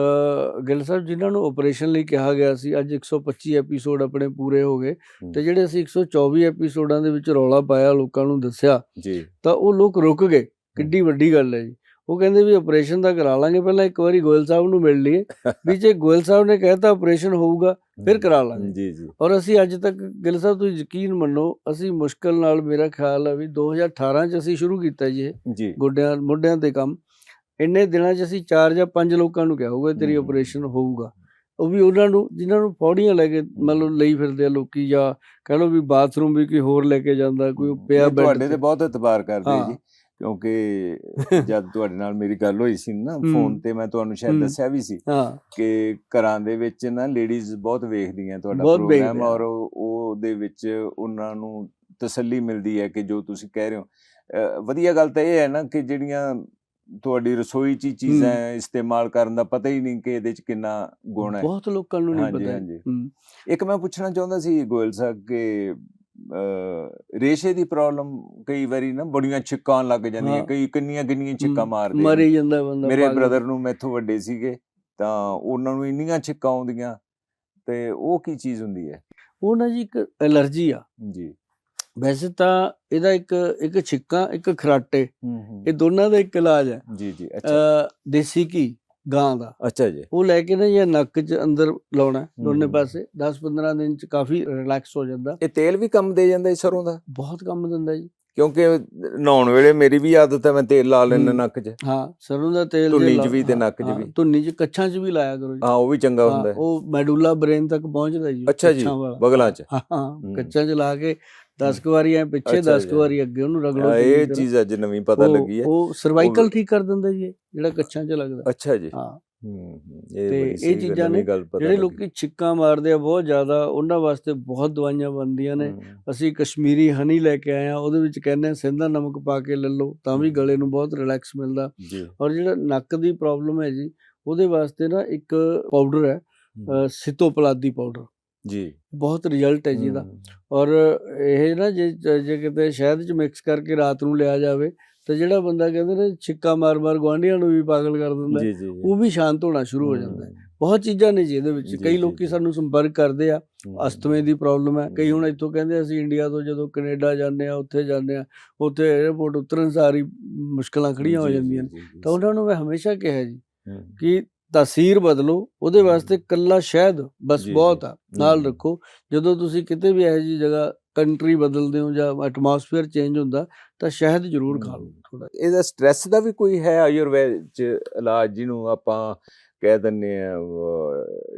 [SPEAKER 2] ਗਿੱਲ ਸਾਹਿਬ, ਜਿਨ੍ਹਾਂ ਨੂੰ ਆਪਰੇਸ਼ਨ ਲਈ ਕਿਹਾ ਗਿਆ ਸੀ, ਅੱਜ 125 ਐਪੀਸੋਡ ਆਪਣੇ ਪੂਰੇ ਹੋ ਗਏ, ਤੇ ਜਿਹੜੇ ਅਸੀਂ 124 ਐਪੀਸੋਡਾਂ ਦੇ ਵਿੱਚ ਰੌਲਾ ਪਾਇਆ, ਲੋਕਾਂ ਨੂੰ ਦੱਸਿਆ,
[SPEAKER 1] ਜੀ
[SPEAKER 2] ਤਾਂ ਉਹ ਲੋਕ ਰੁਕ ਗਏ। ਕਿੱਡੀ ਵੱਡੀ ਗੱਲ ਹੈ ਜੀ। ਉਹ ਕਹਿੰਦੇ ਵੀ ਆਪਰੇਸ਼ਨ ਤਾਂ ਕਰਾ ਲਾਂਗੇ, ਪਹਿਲਾਂ ਇੱਕ ਵਾਰੀ ਗੋਇਲ ਸਾਹਿਬ ਨੂੰ ਮਿਲ ਲਈਏ, ਵੀ ਜੇ ਗੋਇਲ ਸਾਹਿਬ ਨੇ ਕਹਿਤਾ ਆਪਰੇਸ਼ਨ ਹੋਊਗਾ ਫਿਰ ਕਰਾ ਲਾਂਗੇ।
[SPEAKER 1] ਜੀ ਜੀ
[SPEAKER 2] ਔਰ ਅਸੀਂ ਅੱਜ ਤੱਕ, ਗਿੱਲ ਸਾਹਿਬ ਤੁਸੀਂ ਯਕੀਨ ਮੰਨੋ, ਅਸੀਂ ਮੁਸ਼ਕਲ ਨਾਲ, ਮੇਰਾ ਖਿਆਲ ਹੈ ਵੀ 2018 'ਚ ਅਸੀਂ ਸ਼ੁਰੂ ਕੀਤਾ ਜੀ ਇਹ
[SPEAKER 1] ਜੀ
[SPEAKER 2] ਗੋਡਿਆਂ ਮੋਢਿਆਂ ਤੇ ਕੰਮ। ਇੰਨੇ ਦਿਨਾਂ 'ਚ ਅਸੀਂ 4 ਜਾਂ 5 ਲੋਕਾਂ ਨੂੰ ਕਿਹਾ ਹੋਊਗਾ ਤੇਰੀ ਆਪਰੇਸ਼ਨ ਹੋਊਗਾ। ਉਹ ਵੀ ਉਹਨਾਂ ਨੂੰ ਜਿਨ੍ਹਾਂ ਨੂੰ ਪੌੜੀਆਂ ਲੈ ਕੇ ਮਤਲਬ ਲਈ ਫਿਰਦੇ ਆ ਲੋਕੀ, ਜਾਂ ਕਹਿ ਲਓ ਵੀ ਬਾਥਰੂਮ ਵੀ ਕੋਈ ਹੋਰ ਲੈ ਕੇ ਜਾਂਦਾ, ਕੋਈ ਪਿਆ ਬੈੱਡ
[SPEAKER 1] ਤੁਹਾਡੇ
[SPEAKER 2] ਤੇ।
[SPEAKER 1] ਤੇ ਬਹੁਤ ਇਤਬਾਰ ਕਰਦੇ
[SPEAKER 2] ਹਾਂ।
[SPEAKER 1] ਜੀ, ਕਿਉਂਕਿ ਜਦ ਤੁਹਾਡੇ ਨਾਲ ਮੇਰੀ ਗੱਲ ਹੋਈ ਸੀ ਨਾ ਫੋਨ ਤੇ, ਮੈਂ ਤੁਹਾਨੂੰ ਸ਼ਾਇਦ ਦੱਸਿਆ ਵੀ ਸੀ
[SPEAKER 2] ਹਾਂ,
[SPEAKER 1] ਕਿ ਘਰਾਂ ਦੇ ਵਿੱਚ ਨਾ ਲੇਡੀਜ਼ ਬਹੁਤ ਵੇਖਦੀਆਂ ਤੁਹਾਡਾ
[SPEAKER 2] ਬਹੁਤ
[SPEAKER 1] ਪ੍ਰੋਗਰਾਮ,
[SPEAKER 2] ਵੇਖਦੇ ਆ।
[SPEAKER 1] ਔਰ ਉਹਦੇ ਵਿੱਚ ਉਹਨਾਂ ਨੂੰ ਤਸੱਲੀ ਮਿਲਦੀ ਹੈ ਕਿ ਜੋ ਤੁਸੀਂ ਕਹਿ ਰਹੇ ਹੋ। ਵਧੀਆ ਗੱਲ ਤਾਂ ਇਹ ਹੈ ਨਾ ਕਿ ਜਿਹੜੀਆਂ ਤੁਹਾਡੀ ਰਸੋਈ 'ਚ ਹੀ ਚੀਜ਼ਾਂ ਇਸਤੇਮਾਲ ਕਰਨ ਦਾ ਪਤਾ ਹੀ ਨਹੀਂ ਕਿ ਇਹਦੇ 'ਚ ਕਿੰਨਾ ਗੁਣ ਹੈ।
[SPEAKER 2] ਬਹੁਤ ਲੋਕਾਂ ਨੂੰ ਨਹੀਂ
[SPEAKER 1] ਹਾਂਜੀ
[SPEAKER 2] ਪਤਾ।
[SPEAKER 1] ਹਾਂਜੀ। ਇੱਕ ਮੈਂ ਪੁੱਛਣਾ ਚਾਹੁੰਦਾ ਸੀ ਗੋਇਲ ਸਾਹਿਬ ਕਿ ਰੇਸ਼ੇ ਦੀ ਪ੍ਰੋਬਲਮ ਕਈ ਵਾਰੀ ਨਾ ਬੜੀਆਂ ਛਿੱਕਾਂ ਆਉਣ ਲੱਗ ਜਾਂਦੀਆਂ, ਕਈ ਕਿੰਨੀਆਂ ਛਿੱਕਾਂ ਮਾਰਦੇ
[SPEAKER 2] ਮਰ ਹੀ ਜਾਂਦਾ ਬੰਦਾ।
[SPEAKER 1] ਮੇਰੇ ਬ੍ਰਦਰ ਨੂੰ ਮੈਥੋਂ ਵੱਡੇ ਸੀਗੇ, ਤਾਂ ਉਹਨਾਂ ਨੂੰ ਇੰਨੀਆਂ ਛਿੱਕਾਂ ਆਉਂਦੀਆਂ, ਤੇ ਉਹ ਕੀ ਚੀਜ਼ ਹੁੰਦੀ ਹੈ?
[SPEAKER 2] ਉਹ ਨਾ ਜੀ ਇੱਕ ਐਲਰਜੀ ਆ
[SPEAKER 1] ਜੀ।
[SPEAKER 2] ਵੈਸੇ ਤਾਂ ਇਹਦਾ ਇੱਕ ਛਿੱਕਾਂ, ਇੱਕ ਖਰਾਟੇ, ਇਹ ਦੋਨਾਂ ਦਾ ਇੱਕ ਇਲਾਜ ਹੈ।
[SPEAKER 1] ਜੀ ਜੀ। ਅੱਛਾ।
[SPEAKER 2] ਦੇਸੀ ਘੀ ਗਾਂ ਦਾ,
[SPEAKER 1] ਅੱਛਾ ਜੀ,
[SPEAKER 2] ਉਹ ਲੈ ਕੇ ਨਾ ਜਾਂ ਨੱਕ 'ਚ ਅੰਦਰ ਲਾਉਣਾ ਦੋਨੇ ਪਾਸੇ, 10-15 ਦਿਨ 'ਚ ਕਾਫੀ ਰਿਲੈਕਸ ਹੋ ਜਾਂਦਾ।
[SPEAKER 1] ਇਹ ਤੇਲ ਵੀ ਕੰਮ ਦੇ ਜਾਂਦਾ ਸਰੋਂ ਦਾ?
[SPEAKER 2] ਬਹੁਤ ਕੰਮ ਦਿੰਦਾ ਜੀ,
[SPEAKER 1] ਕਿਉਂਕਿ ਨਹਾਉਣ ਵੇਲੇ ਮੇਰੀ ਵੀ ਆਦਤ ਹੈ, ਮੈਂ ਤੇਲ ਲਾ ਲੈਣਾ ਨੱਕ 'ਚ।
[SPEAKER 2] ਹਾਂ, ਸਰੋਂ ਦਾ ਤੇਲ
[SPEAKER 1] ਧੁੰਨੀ 'ਚ ਵੀ ਤੇ ਨੱਕ 'ਚ ਵੀ।
[SPEAKER 2] ਧੁੰਨੀ 'ਚ, ਕੱਛਾਂ 'ਚ ਵੀ ਲਾਇਆ ਕਰੋ ਜੀ।
[SPEAKER 1] ਹਾਂ, ਉਹ ਵੀ ਚੰਗਾ ਹੁੰਦਾ।
[SPEAKER 2] ਉਹ ਮੈਡੂਲਾ ਬ੍ਰੇਨ ਤੱਕ ਪਹੁੰਚਦਾ ਜੀ।
[SPEAKER 1] ਅੱਛਾ ਜੀ, ਬਗਲਾਂ 'ਚ।
[SPEAKER 2] ਹਾਂ, ਕੱਛਾਂ 'ਚ ਲਾ ਕੇ 10 ਵਾਰੀ ਐ ਪਿੱਛੇ, 10 ਵਾਰੀ ਅੱਗੇ ਉਹਨੂੰ ਰਗੜੋ।
[SPEAKER 1] ਇਹ ਚੀਜ਼ ਅੱਜ ਨਵੀਂ ਪਤਾ ਲੱਗੀ ਹੈ।
[SPEAKER 2] ਉਹ ਸਰਵਾਈਕਲ ਠੀਕ ਕਰ ਦਿੰਦਾ ਜੀ, ਜਿਹੜਾ ਕੱਛਾਂ 'ਚ ਲੱਗਦਾ।
[SPEAKER 1] ਅੱਛਾ ਜੀ।
[SPEAKER 2] ਹਾਂ,
[SPEAKER 1] ਤੇ
[SPEAKER 2] ਇਹ ਚੀਜ਼ਾਂ ਨੇ ਜਿਹੜੇ ਲੋਕੀ ਛਿੱਕਾਂ ਮਾਰਦੇ ਆ ਬਹੁਤ ਜ਼ਿਆਦਾ, ਉਹਨਾਂ ਵਾਸਤੇ ਬਹੁਤ ਦਵਾਈਆਂ ਬਣਦੀਆਂ ਨੇ। ਅਸੀਂ ਕਸ਼ਮੀਰੀ ਹਨੀ ਲੈ ਕੇ ਆਏ ਆ, ਉਹਦੇ ਵਿੱਚ ਕਹਿੰਦੇ ਸਿੰਧਾ ਨਮਕ ਪਾ ਕੇ ਲੈ ਲਓ, ਤਾਂ ਵੀ ਗਲੇ ਨੂੰ ਬਹੁਤ ਰਿਲੈਕਸ ਮਿਲਦਾ। ਔਰ ਜਿਹੜਾ ਨੱਕ ਦੀ ਪ੍ਰੋਬਲਮ ਹੈ ਜੀ, ਉਹਦੇ ਵਾਸਤੇ ਨਾ ਇੱਕ ਪਾਊਡਰ ਹੈ, ਸਿਤੋਪਲਾਦੀ ਪਾਊਡਰ
[SPEAKER 1] ਜੀ,
[SPEAKER 2] ਬਹੁਤ ਰਿਜ਼ਲਟ ਹੈ ਜੀ ਇਹਦਾ। ਔਰ ਇਹ ਨਾ ਜੇ ਕਿਤੇ ਸ਼ਹਿਦ 'ਚ ਮਿਕਸ ਕਰਕੇ ਰਾਤ ਨੂੰ ਲਿਆ ਜਾਵੇ, ਤਾਂ ਜਿਹੜਾ ਬੰਦਾ ਕਹਿੰਦੇ ਨੇ ਛਿੱਕਾ ਮਾਰ ਗੁਆਂਢੀਆਂ ਨੂੰ ਵੀ ਪਾਗਲ ਕਰ ਦਿੰਦਾ, ਉਹ ਵੀ ਸ਼ਾਂਤ ਹੋਣਾ ਸ਼ੁਰੂ ਹੋ ਜਾਂਦਾ। ਬਹੁਤ ਚੀਜ਼ਾਂ ਨੇ ਜੀ ਇਹਦੇ ਵਿੱਚ। ਕਈ ਲੋਕੀ ਸਾਨੂੰ ਸੰਪਰਕ ਕਰਦੇ ਆ, ਅਸਥਮੇ ਦੀ ਪ੍ਰੋਬਲਮ ਹੈ। ਕਈ ਹੁਣ ਇੱਥੋਂ ਕਹਿੰਦੇ ਅਸੀਂ ਇੰਡੀਆ ਤੋਂ ਜਦੋਂ ਕੈਨੇਡਾ ਜਾਂਦੇ ਆ, ਉੱਥੇ 에ਅਰਪੋਰਟ ਉਤਰਨ ਸਾਰੀ ਮੁਸ਼ਕਲਾਂ ਖੜੀਆਂ ਹੋ ਜਾਂਦੀਆਂ ਨੇ। ਤਾਂ ਉਹਨਾਂ ਨੂੰ ਮੈਂ ਹਮੇਸ਼ਾ ਕਿਹਾ ਜੀ ਕਿ ਤਾਸੀਰ ਬਦਲੋ, ਉਹਦੇ ਵਾਸਤੇ ਕੱਲਾ ਸ਼ਹਿਦ ਬਸ ਬਹੁਤ ਆ, ਨਾਲ ਰੱਖੋ। ਜਦੋਂ ਤੁਸੀਂ ਕਿਤੇ ਵੀ ਇਹੋ ਜਿਹੀ ਜਗ੍ਹਾ, ਕੰਟਰੀ ਬਦਲਦੇ ਹੋ ਜਾਂ ਐਟਮੋਸਫੇਅਰ ਚੇਂਜ ਹੁੰਦਾ, ਤਾਂ ਸ਼ਹਿਦ ਜ਼ਰੂਰ ਖਾ ਲਓ ਥੋੜਾ।
[SPEAKER 1] ਇਹਦਾ ਸਟ੍ਰੈਸ ਦਾ ਵੀ ਕੋਈ ਹੈ ਆਯੁਰਵੈਦ 'ਚ ਇਲਾਜ, ਜਿਹਨੂੰ ਆਪਾਂ ਕਹਿ ਦਿੰਦੇ ਆ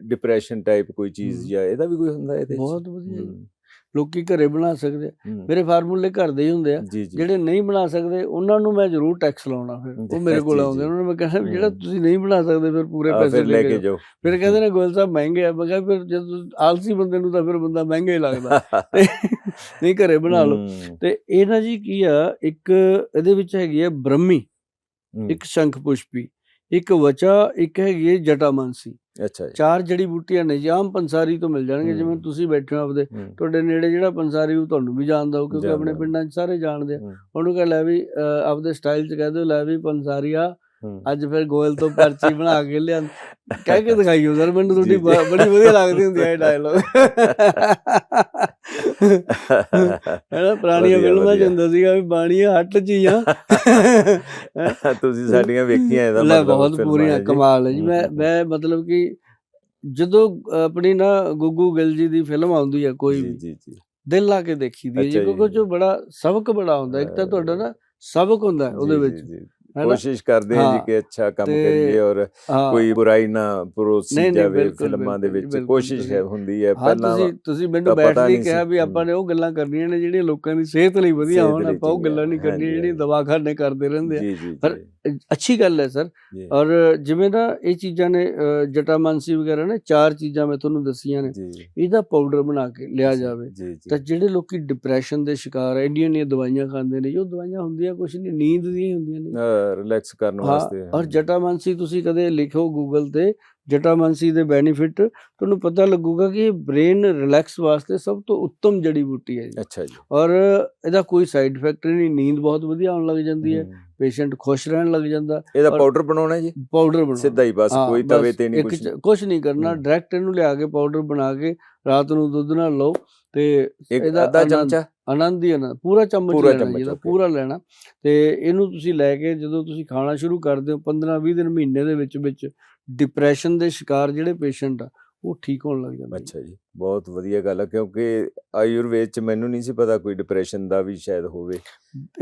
[SPEAKER 1] ਡਿਪਰੈਸ਼ਨ ਟਾਈਪ ਕੋਈ ਚੀਜ਼, ਜਾਂ ਇਹਦਾ ਵੀ ਕੋਈ ਹੁੰਦਾ ਇਹਦੇ 'ਚ? ਬਹੁਤ ਵਧੀਆ, ਲੋਕੀ ਘਰੇ ਬਣਾ ਸਕਦੇ ਆ। ਮੇਰੇ ਫਾਰਮੂਲੇ ਘਰ ਦੇ ਹੀ ਹੁੰਦੇ ਆ। ਜਿਹੜੇ ਨਹੀਂ ਬਣਾ ਸਕਦੇ ਉਹਨਾਂ ਨੂੰ ਮੈਂ ਜ਼ਰੂਰ ਟੈਕਸ ਲਾਉਣਾ, ਫਿਰ ਉਹ ਮੇਰੇ ਕੋਲ ਆਉਂਦੇ, ਉਹਨਾਂ ਨੂੰ ਮੈਂ ਕਹਿਣਾ ਵੀ ਜਿਹੜਾ ਤੁਸੀਂ ਨਹੀਂ ਬਣਾ ਸਕਦੇ ਫਿਰ ਪੂਰੇ ਪੈਸੇ ਲੈ ਕੇ ਜਾਓ। ਫਿਰ ਕਹਿੰਦੇ ਨੇ ਗੋਇਲ ਸਾਹਿਬ ਮਹਿੰਗੇ ਆ। ਮੈਂ ਕਿਹਾ ਫਿਰ ਜਦੋਂ ਆਲਸੀ ਬੰਦੇ ਨੂੰ ਤਾਂ ਫਿਰ ਬੰਦਾ ਮਹਿੰਗਾ ਹੀ ਲੱਗਦਾ, ਨਹੀਂ ਘਰੇ ਬਣਾ ਲਓ। ਤੇ ਇਹ ਨਾ ਜੀ ਕੀ ਆ, ਇੱਕ ਇਹਦੇ ਵਿੱਚ ਹੈਗੀ ਆ ਬ੍ਰਹਮੀ, ਇੱਕ ਸ਼ੰਖ ਪੁਸ਼ਪੀ,
[SPEAKER 2] ਇੱਕ ਵਚਾ, ਇੱਕ ਹੈਗੀ ਹੈ ਜਟਾਮਾਨਸੀ।
[SPEAKER 1] ਅੱਛਾ ਜੀ।
[SPEAKER 2] 4 ਜੜੀ ਬੂਟੀਆਂ ਨੇ ਜੀ, ਆਮ ਪੰਸਾਰੀ ਤੋਂ ਮਿਲ ਜਾਣਗੇ। ਜਿਵੇਂ
[SPEAKER 1] ਹੂੰ।
[SPEAKER 2] ਤੁਸੀਂ ਬੈਠੇ ਹੋ ਆਪਦੇ,
[SPEAKER 1] ਹੂੰ।
[SPEAKER 2] ਤੁਹਾਡੇ ਨੇੜੇ ਜਿਹੜਾ ਪੰਸਾਰੀ ਉਹ ਤੁਹਾਨੂੰ ਵੀ ਜਾਣਦਾ ਹੋ, ਕਿਉਂਕਿ ਆਪਣੇ
[SPEAKER 1] ਜਾਣਦਾ।
[SPEAKER 2] ਪਿੰਡਾਂ 'ਚ ਸਾਰੇ ਜਾਣਦੇ ਆ।
[SPEAKER 1] ਹੂੰ।
[SPEAKER 2] ਉਹਨੂੰ ਕਹ ਲੈ ਵੀ ਆਪਦੇ ਸਟਾਈਲ 'ਚ ਕਹਿ ਦਿਓ, ਲੈ ਵੀ ਪੰਸਾਰੀਆ
[SPEAKER 1] ਹੂੰ।
[SPEAKER 2] ਅੱਜ ਫਿਰ ਗੋਇਲ ਤੋਂ ਪਰਚੀ ਬਣਾ ਕੇ ਲਿਆ, ਕਹਿ ਕੇ ਦਿਖਾਈਓ ਸਰ, ਮੈਨੂੰ ਤੁਹਾਡੀ
[SPEAKER 1] ਜੀ, ਜੀ।
[SPEAKER 2] ਬੜੀ ਵਧੀਆ ਲੱਗਦੀ ਹੁੰਦੀ ਹੈ ਇਹ ਡਾਇਲੋਗ। ਹੈਨਾ, ਪੁਰਾਣੀਆਂ
[SPEAKER 1] ਵਧੀਆ,
[SPEAKER 2] ਫਿਲਮਾਂ 'ਚ
[SPEAKER 1] ਵਧੀਆ।
[SPEAKER 2] ਹੁੰਦਾ ਸੀਗਾ ਵੀ ਬਾਣੀਆ ਹੱਟ 'ਚ ਹੀ ਆ।
[SPEAKER 1] ਤੁਸੀਂ ਸਾਡੀਆਂ ਵੇਖੀਆਂ ਇਹਦਾ
[SPEAKER 2] ਲੈ
[SPEAKER 1] ਮਤਲਬ
[SPEAKER 2] ਬਹੁਤ
[SPEAKER 1] ਫਿਲਮਾਂ
[SPEAKER 2] ਪੂਰੀਆਂ
[SPEAKER 1] ਹੈ ਜੀ।
[SPEAKER 2] ਕਮਾਲ ਹੈ ਜੀ।
[SPEAKER 1] ਹੂੰ,
[SPEAKER 2] ਮੈਂ
[SPEAKER 1] ਹੂੰ, ਹੂੰ।
[SPEAKER 2] ਮੈਂ ਮਤਲਬ ਕਿ ਜਦੋਂ ਆਪਣੀ ਨਾ ਗੁੱਗੂ ਗਿੱਲ ਜੀ ਦੀ ਫਿਲਮ ਆਉਂਦੀ ਹੈ ਕੋਈ
[SPEAKER 1] ਜੀ,
[SPEAKER 2] ਵੀ,
[SPEAKER 1] ਜੀ, ਜੀ।
[SPEAKER 2] ਦਿਲ ਲਾ ਕੇ ਦੇਖੀ ਦੀ ਹੈ ਜੀ,
[SPEAKER 1] ਅੱਛਾ
[SPEAKER 2] ਕਿਉਂਕਿ ਉਹ 'ਚੋਂ ਬੜਾ ਸਬਕ ਬੜਾ ਹੁੰਦਾ। ਇੱਕ ਤਾਂ ਤੁਹਾਡਾ ਨਾ ਸਬਕ ਹੁੰਦਾ ਹੈ ਉਹਦੇ
[SPEAKER 1] ਜੀ,
[SPEAKER 2] ਵਿੱਚ,
[SPEAKER 1] ਜੀ, ਜੀ।
[SPEAKER 2] ਹੈਨਾ।
[SPEAKER 1] ਕੋਸ਼ਿਸ਼ ਕਰਦੇ ਹਾਂ ਜੀ
[SPEAKER 2] ਹਾਂ
[SPEAKER 1] ਕਿ ਅੱਛਾ ਕੰਮ
[SPEAKER 2] ਤੇ
[SPEAKER 1] ਕਰੀਏ ਔਰ
[SPEAKER 2] ਹਾਂ,
[SPEAKER 1] ਕੋਈ ਬੁਰਾਈ ਨਾ ਪਰੋਸੀ
[SPEAKER 2] ਨਹੀਂ ਨਹੀਂ,
[SPEAKER 1] ਜਾਵੇ
[SPEAKER 2] ਬਿਲਕੁਲ
[SPEAKER 1] ਫਿਲਮਾਂ ਦੇ
[SPEAKER 2] ਬਿਲਕੁਲ ਜੀ,
[SPEAKER 1] ਵਿੱਚ।
[SPEAKER 2] ਬਿਲਕੁਲ।
[SPEAKER 1] ਕੋਸ਼ਿਸ਼
[SPEAKER 2] ਤੁਸੀਂ
[SPEAKER 1] ਹੁੰਦੀ ਹੈ।
[SPEAKER 2] ਹਾਂ,
[SPEAKER 1] ਪਹਿਲਾਂ
[SPEAKER 2] ਤੁਸੀਂ ਮੈਨੂੰ
[SPEAKER 1] ਤਾਂ ਪਤਾ
[SPEAKER 2] ਬੈਠਦੇ ਹੀ
[SPEAKER 1] ਨਹੀਂ ਸੀ।
[SPEAKER 2] ਕਿਹਾ ਵੀ ਆਪਾਂ ਨੇ ਉਹ ਗੱਲਾਂ ਕਰਨੀਆਂ ਨੇ ਜਿਹੜੀਆਂ ਲੋਕਾਂ ਦੀ ਸਿਹਤ ਲਈ ਵਧੀਆ
[SPEAKER 1] ਸਿਹਤ
[SPEAKER 2] ਹੋਣ,
[SPEAKER 1] ਲਈ
[SPEAKER 2] ਆਪਾਂ ਉਹ
[SPEAKER 1] ਚੰਗੀਆਂ
[SPEAKER 2] ਗੱਲਾਂ
[SPEAKER 1] ਨੇ।
[SPEAKER 2] ਨਹੀਂ ਕਰਨੀਆਂ
[SPEAKER 1] ਹਾਂਜੀ,
[SPEAKER 2] ਜਿਹੜੀਆਂ
[SPEAKER 1] ਹਾਂਜੀ।
[SPEAKER 2] ਦਵਾਖਾਨੇ ਕਰਦੇ ਰਹਿੰਦੇ ਆ।
[SPEAKER 1] ਜੀ, ਜੀ,
[SPEAKER 2] ਪਰ
[SPEAKER 1] ਜੀ।
[SPEAKER 2] ਅੱਛੀ ਗੱਲ ਹੈ ਸਰ।
[SPEAKER 1] ਜੀ,
[SPEAKER 2] ਔਰ ਜਿਵੇਂ ਨਾ ਇਹ ਚੀਜ਼ਾਂ ਨੇ, ਜਟਾਮਾਨਸੀ ਵਗੈਰਾ ਨੇ, 4 ਚੀਜ਼ਾਂ ਮੈਂ ਤੁਹਾਨੂੰ ਦੱਸੀਆਂ ਨੇ,
[SPEAKER 1] ਜੀ,
[SPEAKER 2] ਇਹਦਾ ਪਾਊਡਰ ਬਣਾ ਕੇ ਲਿਆ
[SPEAKER 1] ਜੀ,
[SPEAKER 2] ਜਾਵੇ
[SPEAKER 1] ਜੀ,
[SPEAKER 2] ਤਾਂ
[SPEAKER 1] ਜੀ।
[SPEAKER 2] ਜਿਹੜੇ ਲੋਕੀ ਡਿਪਰੈਸ਼ਨ ਦੇ ਸ਼ਿਕਾਰ ਹੈ, ਇੰਨੀਆਂ ਦਵਾਈਆਂ ਖਾਂਦੇ ਨੇ, ਜੋ ਦਵਾਈਆਂ ਹੁੰਦੀਆਂ ਕੁਛ ਨਹੀਂ, ਨੀਂਦ ਦੀਆਂ ਹੀ ਹੁੰਦੀਆਂ ਨੇ।
[SPEAKER 1] ਰਿਲੈਕਸ ਕਰਨ
[SPEAKER 2] ਹਾਂ,
[SPEAKER 1] ਵਾਸਤੇ।
[SPEAKER 2] ਔਰ ਜਟਾਮਾਨਸੀ ਤੁਸੀਂ ਕਦੇ ਲਿਖੋ ਗੂਗਲ ਤੇ, ਜਟਾਮਾਨਸੀ ਦੇ ਬੈਨੀਫਿਟ, ਤੁਹਾਨੂੰ ਪਤਾ ਲੱਗੂਗਾ ਕਿ ਇਹ ਬ੍ਰੇਨ ਰਿਲੈਕਸ ਵਾਸਤੇ ਸਭ ਤੋਂ ਉੱਤਮ ਜੜੀ ਬੂਟੀ ਹੈ ਜੀ।
[SPEAKER 1] ਅੱਛਾ ਜੀ।
[SPEAKER 2] ਔਰ ਇਹਦਾ ਕੋਈ ਸਾਈਡ ਇਫੈਕਟ ਨਹੀਂ, ਨੀਂਦ ਬਹੁਤ ਵਧੀਆ ਆਉਣ ਲੱਗ ਜਾਂਦੀ ਹੈ,
[SPEAKER 1] ਹੂੰ।
[SPEAKER 2] ਪੇਸ਼ੈਂਟ ਖੁਸ਼ ਰਹਿਣ ਲੱਗ ਜਾਂਦਾ।
[SPEAKER 1] ਇਹਦਾ
[SPEAKER 2] ਔਰ
[SPEAKER 1] ਪਾਊਡਰ ਬਣਾਉਣਾ ਜੀ?
[SPEAKER 2] ਪਾਊਡਰ ਬਣਾਉਣਾ,
[SPEAKER 1] ਸਿੱਧਾ ਹੀ ਬਸ,
[SPEAKER 2] ਹਾਂ
[SPEAKER 1] ਕੋਈ ਤਵੇ
[SPEAKER 2] ਬਸ
[SPEAKER 1] ਤੇ ਨਹੀਂ,
[SPEAKER 2] ਇੱਕ
[SPEAKER 1] ਕੁਛ ਨਹੀਂ।
[SPEAKER 2] ਕੁਛ ਨਹੀਂ ਕਰਨਾ,
[SPEAKER 1] ਹੂੰ।
[SPEAKER 2] ਡਾਇਰੈਕਟ ਇਹਨੂੰ ਲਿਆ ਕੇ ਪਾਊਡਰ ਬਣਾ ਕੇ ਰਾਤ ਨੂੰ ਦੁੱਧ ਨਾਲ ਲਓ ਤੇ
[SPEAKER 1] ਇੱਕ
[SPEAKER 2] ਇਹਦਾ
[SPEAKER 1] ਅੱਧਾ
[SPEAKER 2] ਆਨੰਦ,
[SPEAKER 1] ਚਮਚਾ?
[SPEAKER 2] ਆਨੰਦ ਹੀ ਆਨੰਦ, ਪੂਰਾ ਚਮਚ
[SPEAKER 1] ਪੂਰਾ
[SPEAKER 2] ਲੈਣਾ ਜੀ,
[SPEAKER 1] ਚਮਚ,
[SPEAKER 2] ਇਹਦਾ
[SPEAKER 1] ਓਕੇ।
[SPEAKER 2] ਪੂਰਾ ਲੈਣਾ। ਤੇ ਇਹਨੂੰ ਤੁਸੀਂ ਲੈ ਕੇ ਜਦੋਂ ਤੁਸੀਂ ਖਾਣਾ ਸ਼ੁਰੂ ਕਰਦੇ ਹੋ, 15-20 ਦਿਨ, ਮਹੀਨੇ ਦੇ ਵਿੱਚ ਡਿਪਰੈਸ਼ਨ ਦੇ ਸ਼ਿਕਾਰ ਜਿਹੜੇ ਪੇਸ਼ੈਂਟ ਆ ਉਹ ਠੀਕ ਹੋਣ ਲੱਗ ਜਾਂਦੇ ਜੀ।
[SPEAKER 1] ਅੱਛਾ ਜੀ, ਬਹੁਤ ਵਧੀਆ ਗੱਲ ਹੈ, ਕਿਉਂਕਿ ਆਯੁਰਵੇਦ ਚ ਮੈਨੂੰ ਨਹੀਂ ਸੀ ਪਤਾ ਕੋਈ ਡਿਪਰੈਸ਼ਨ ਦਾ ਵੀ ਸ਼ਾਇਦ ਹੋਵੇ।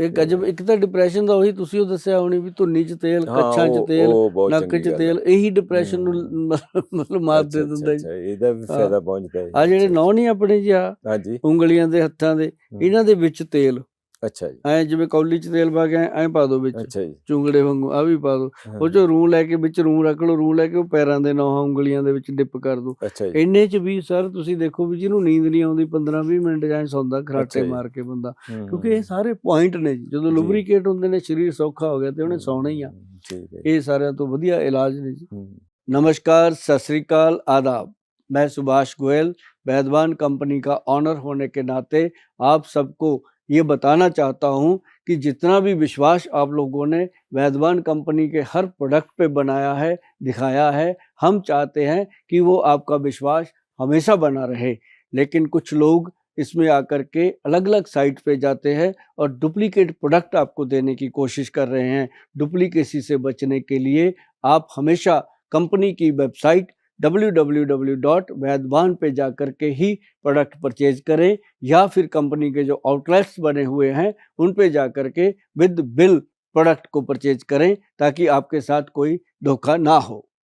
[SPEAKER 2] ਇਹ ਗਜਬ, ਇੱਕ ਤਾਂ ਡਿਪਰੈਸ਼ਨ ਦਾ ਉਹੀ ਤੁਸੀਂ ਉਹ ਦੱਸਿਆ ਹੋਣੀ ਵੀ ਧੁੰਨੀ 'ਚ ਤੇਲ,
[SPEAKER 1] ਹਾਂ,
[SPEAKER 2] ਕੱਛਾਂ 'ਚ ਤੇਲ,
[SPEAKER 1] ਉਹ ਬਹੁਤ
[SPEAKER 2] ਨੱਕ
[SPEAKER 1] ਚੰਗੀ
[SPEAKER 2] 'ਚ
[SPEAKER 1] ਗੱਲ ਹੈ।
[SPEAKER 2] ਤੇਲ, ਇਹੀ ਡਿਪਰੈਸ਼ਨ ਨੂੰ
[SPEAKER 1] ਹੂੰ।
[SPEAKER 2] ਮਤਲਬ ਮਾਤ ਦੇ
[SPEAKER 1] ਅੱਛਾ, ਅੱਛਾ,
[SPEAKER 2] ਦਿੰਦਾ ਜੀ।
[SPEAKER 1] ਅੱਛਾ, ਇਹਦਾ ਵੀ
[SPEAKER 2] ਹਾਂ,
[SPEAKER 1] ਫਾਇਦਾ ਪਹੁੰਚਦਾ ਹੈ।
[SPEAKER 2] ਆ ਜਿਹੜੇ
[SPEAKER 1] ਅੱਛਾ,
[SPEAKER 2] ਨਹੁੰ ਨਹੀਂ ਆਪਣੇ ਜੀ, ਆ
[SPEAKER 1] ਹਾਂਜੀ।
[SPEAKER 2] ਉਂਗਲੀਆਂ ਦੇ, ਹੱਥਾਂ ਦੇ,
[SPEAKER 1] ਹੂੰ।
[SPEAKER 2] ਇਹਨਾਂ ਦੇ ਵਿੱਚ ਤੇਲ
[SPEAKER 1] ਅੱਛਾ ਜੀ।
[SPEAKER 2] ਐ ਜਿਵੇਂ ਕੌਲੀ 'ਚ ਤੇਲ ਪਾ ਕੇ ਐਂ ਪਾ ਦਿਓ ਵਿੱਚ,
[SPEAKER 1] ਅੱਛਾ ਜੀ।
[SPEAKER 2] ਚੁੰਗੜੇ ਵਾਂਗੂ ਆ ਵੀ ਪਾ ਦਿਓ। ਉਹ
[SPEAKER 1] ਹਾਂ।
[SPEAKER 2] 'ਚੋਂ ਰੂੰ ਲੈ ਕੇ, ਵਿੱਚ ਰੂੰ ਰੱਖ ਲਓ, ਰੂੰ ਲੈ ਕੇ ਉਹ ਪੈਰਾਂ ਦੇ ਨੌਹਾਂ ਉਂਗਲੀਆਂ ਦੇ ਵਿੱਚ ਡਿਪ ਕਰ ਦਿਓ।
[SPEAKER 1] ਅੱਛਾ ਜੀ।
[SPEAKER 2] ਇੰਨੇ 'ਚ ਵੀ ਸਰ ਤੁਸੀਂ ਦੇਖੋ ਵੀ ਜਿਹਨੂੰ ਨੀਂਦ ਨਹੀਂ ਆਉਂਦੀ 15-20 ਮਿੰਟ ਐਂ ਸੌਂਦਾ ਖਰਾਟੇ
[SPEAKER 1] ਅੱਛਾ ਜੀ।
[SPEAKER 2] ਮਾਰ ਕੇ ਬੰਦਾ,
[SPEAKER 1] ਹੂੰ,
[SPEAKER 2] ਕਿਉਂਕਿ ਇਹ ਸਾਰੇ ਪੁਆਇੰਟ ਨੇ ਜੀ। ਜਦੋਂ
[SPEAKER 1] ਜੀ।
[SPEAKER 2] ਲੁਬਰੀਕੇਟ ਹੁੰਦੇ ਨੇ, ਸਰੀਰ ਸੌਖਾ ਹੋ ਗਿਆ ਤੇ ਉਹਨੇ ਸੌਣਾ ਹੀ ਆ।
[SPEAKER 1] ਠੀਕ ਹੈ।
[SPEAKER 2] ਇਹ ਸਾਰਿਆਂ ਤੋਂ ਵਧੀਆ ਇਲਾਜ ਨੇ जी।
[SPEAKER 1] हम्म।
[SPEAKER 2] नमस्कार, सत श्री अकाल, आदाब। मैं सुभाष गोयल, वैधवान कंपनी का ऑनर होने के नाते आप सबको ये बताना चाहता हूँ कि जितना भी विश्वास आप लोगों ने वैधवान कंपनी के हर प्रोडक्ट पे बनाया है, दिखाया है, हम चाहते हैं कि वो आपका विश्वास हमेशा बना रहे। लेकिन कुछ लोग इसमें आकर के अलग अलग साइट पे जाते हैं और डुप्लीकेट प्रोडक्ट आपको देने की कोशिश कर रहे हैं। डुप्लीकेसी से बचने के लिए आप हमेशा कंपनी की वेबसाइट www.वैधवान पे जाकर के ही प्रोडक्ट परचेज करें, या फिर कंपनी के जो आउटलेट्स बने हुए हैं उन पे जाकर के विद बिल प्रोडक्ट को परचेज करें, ताकि आपके साथ कोई धोखा ना हो।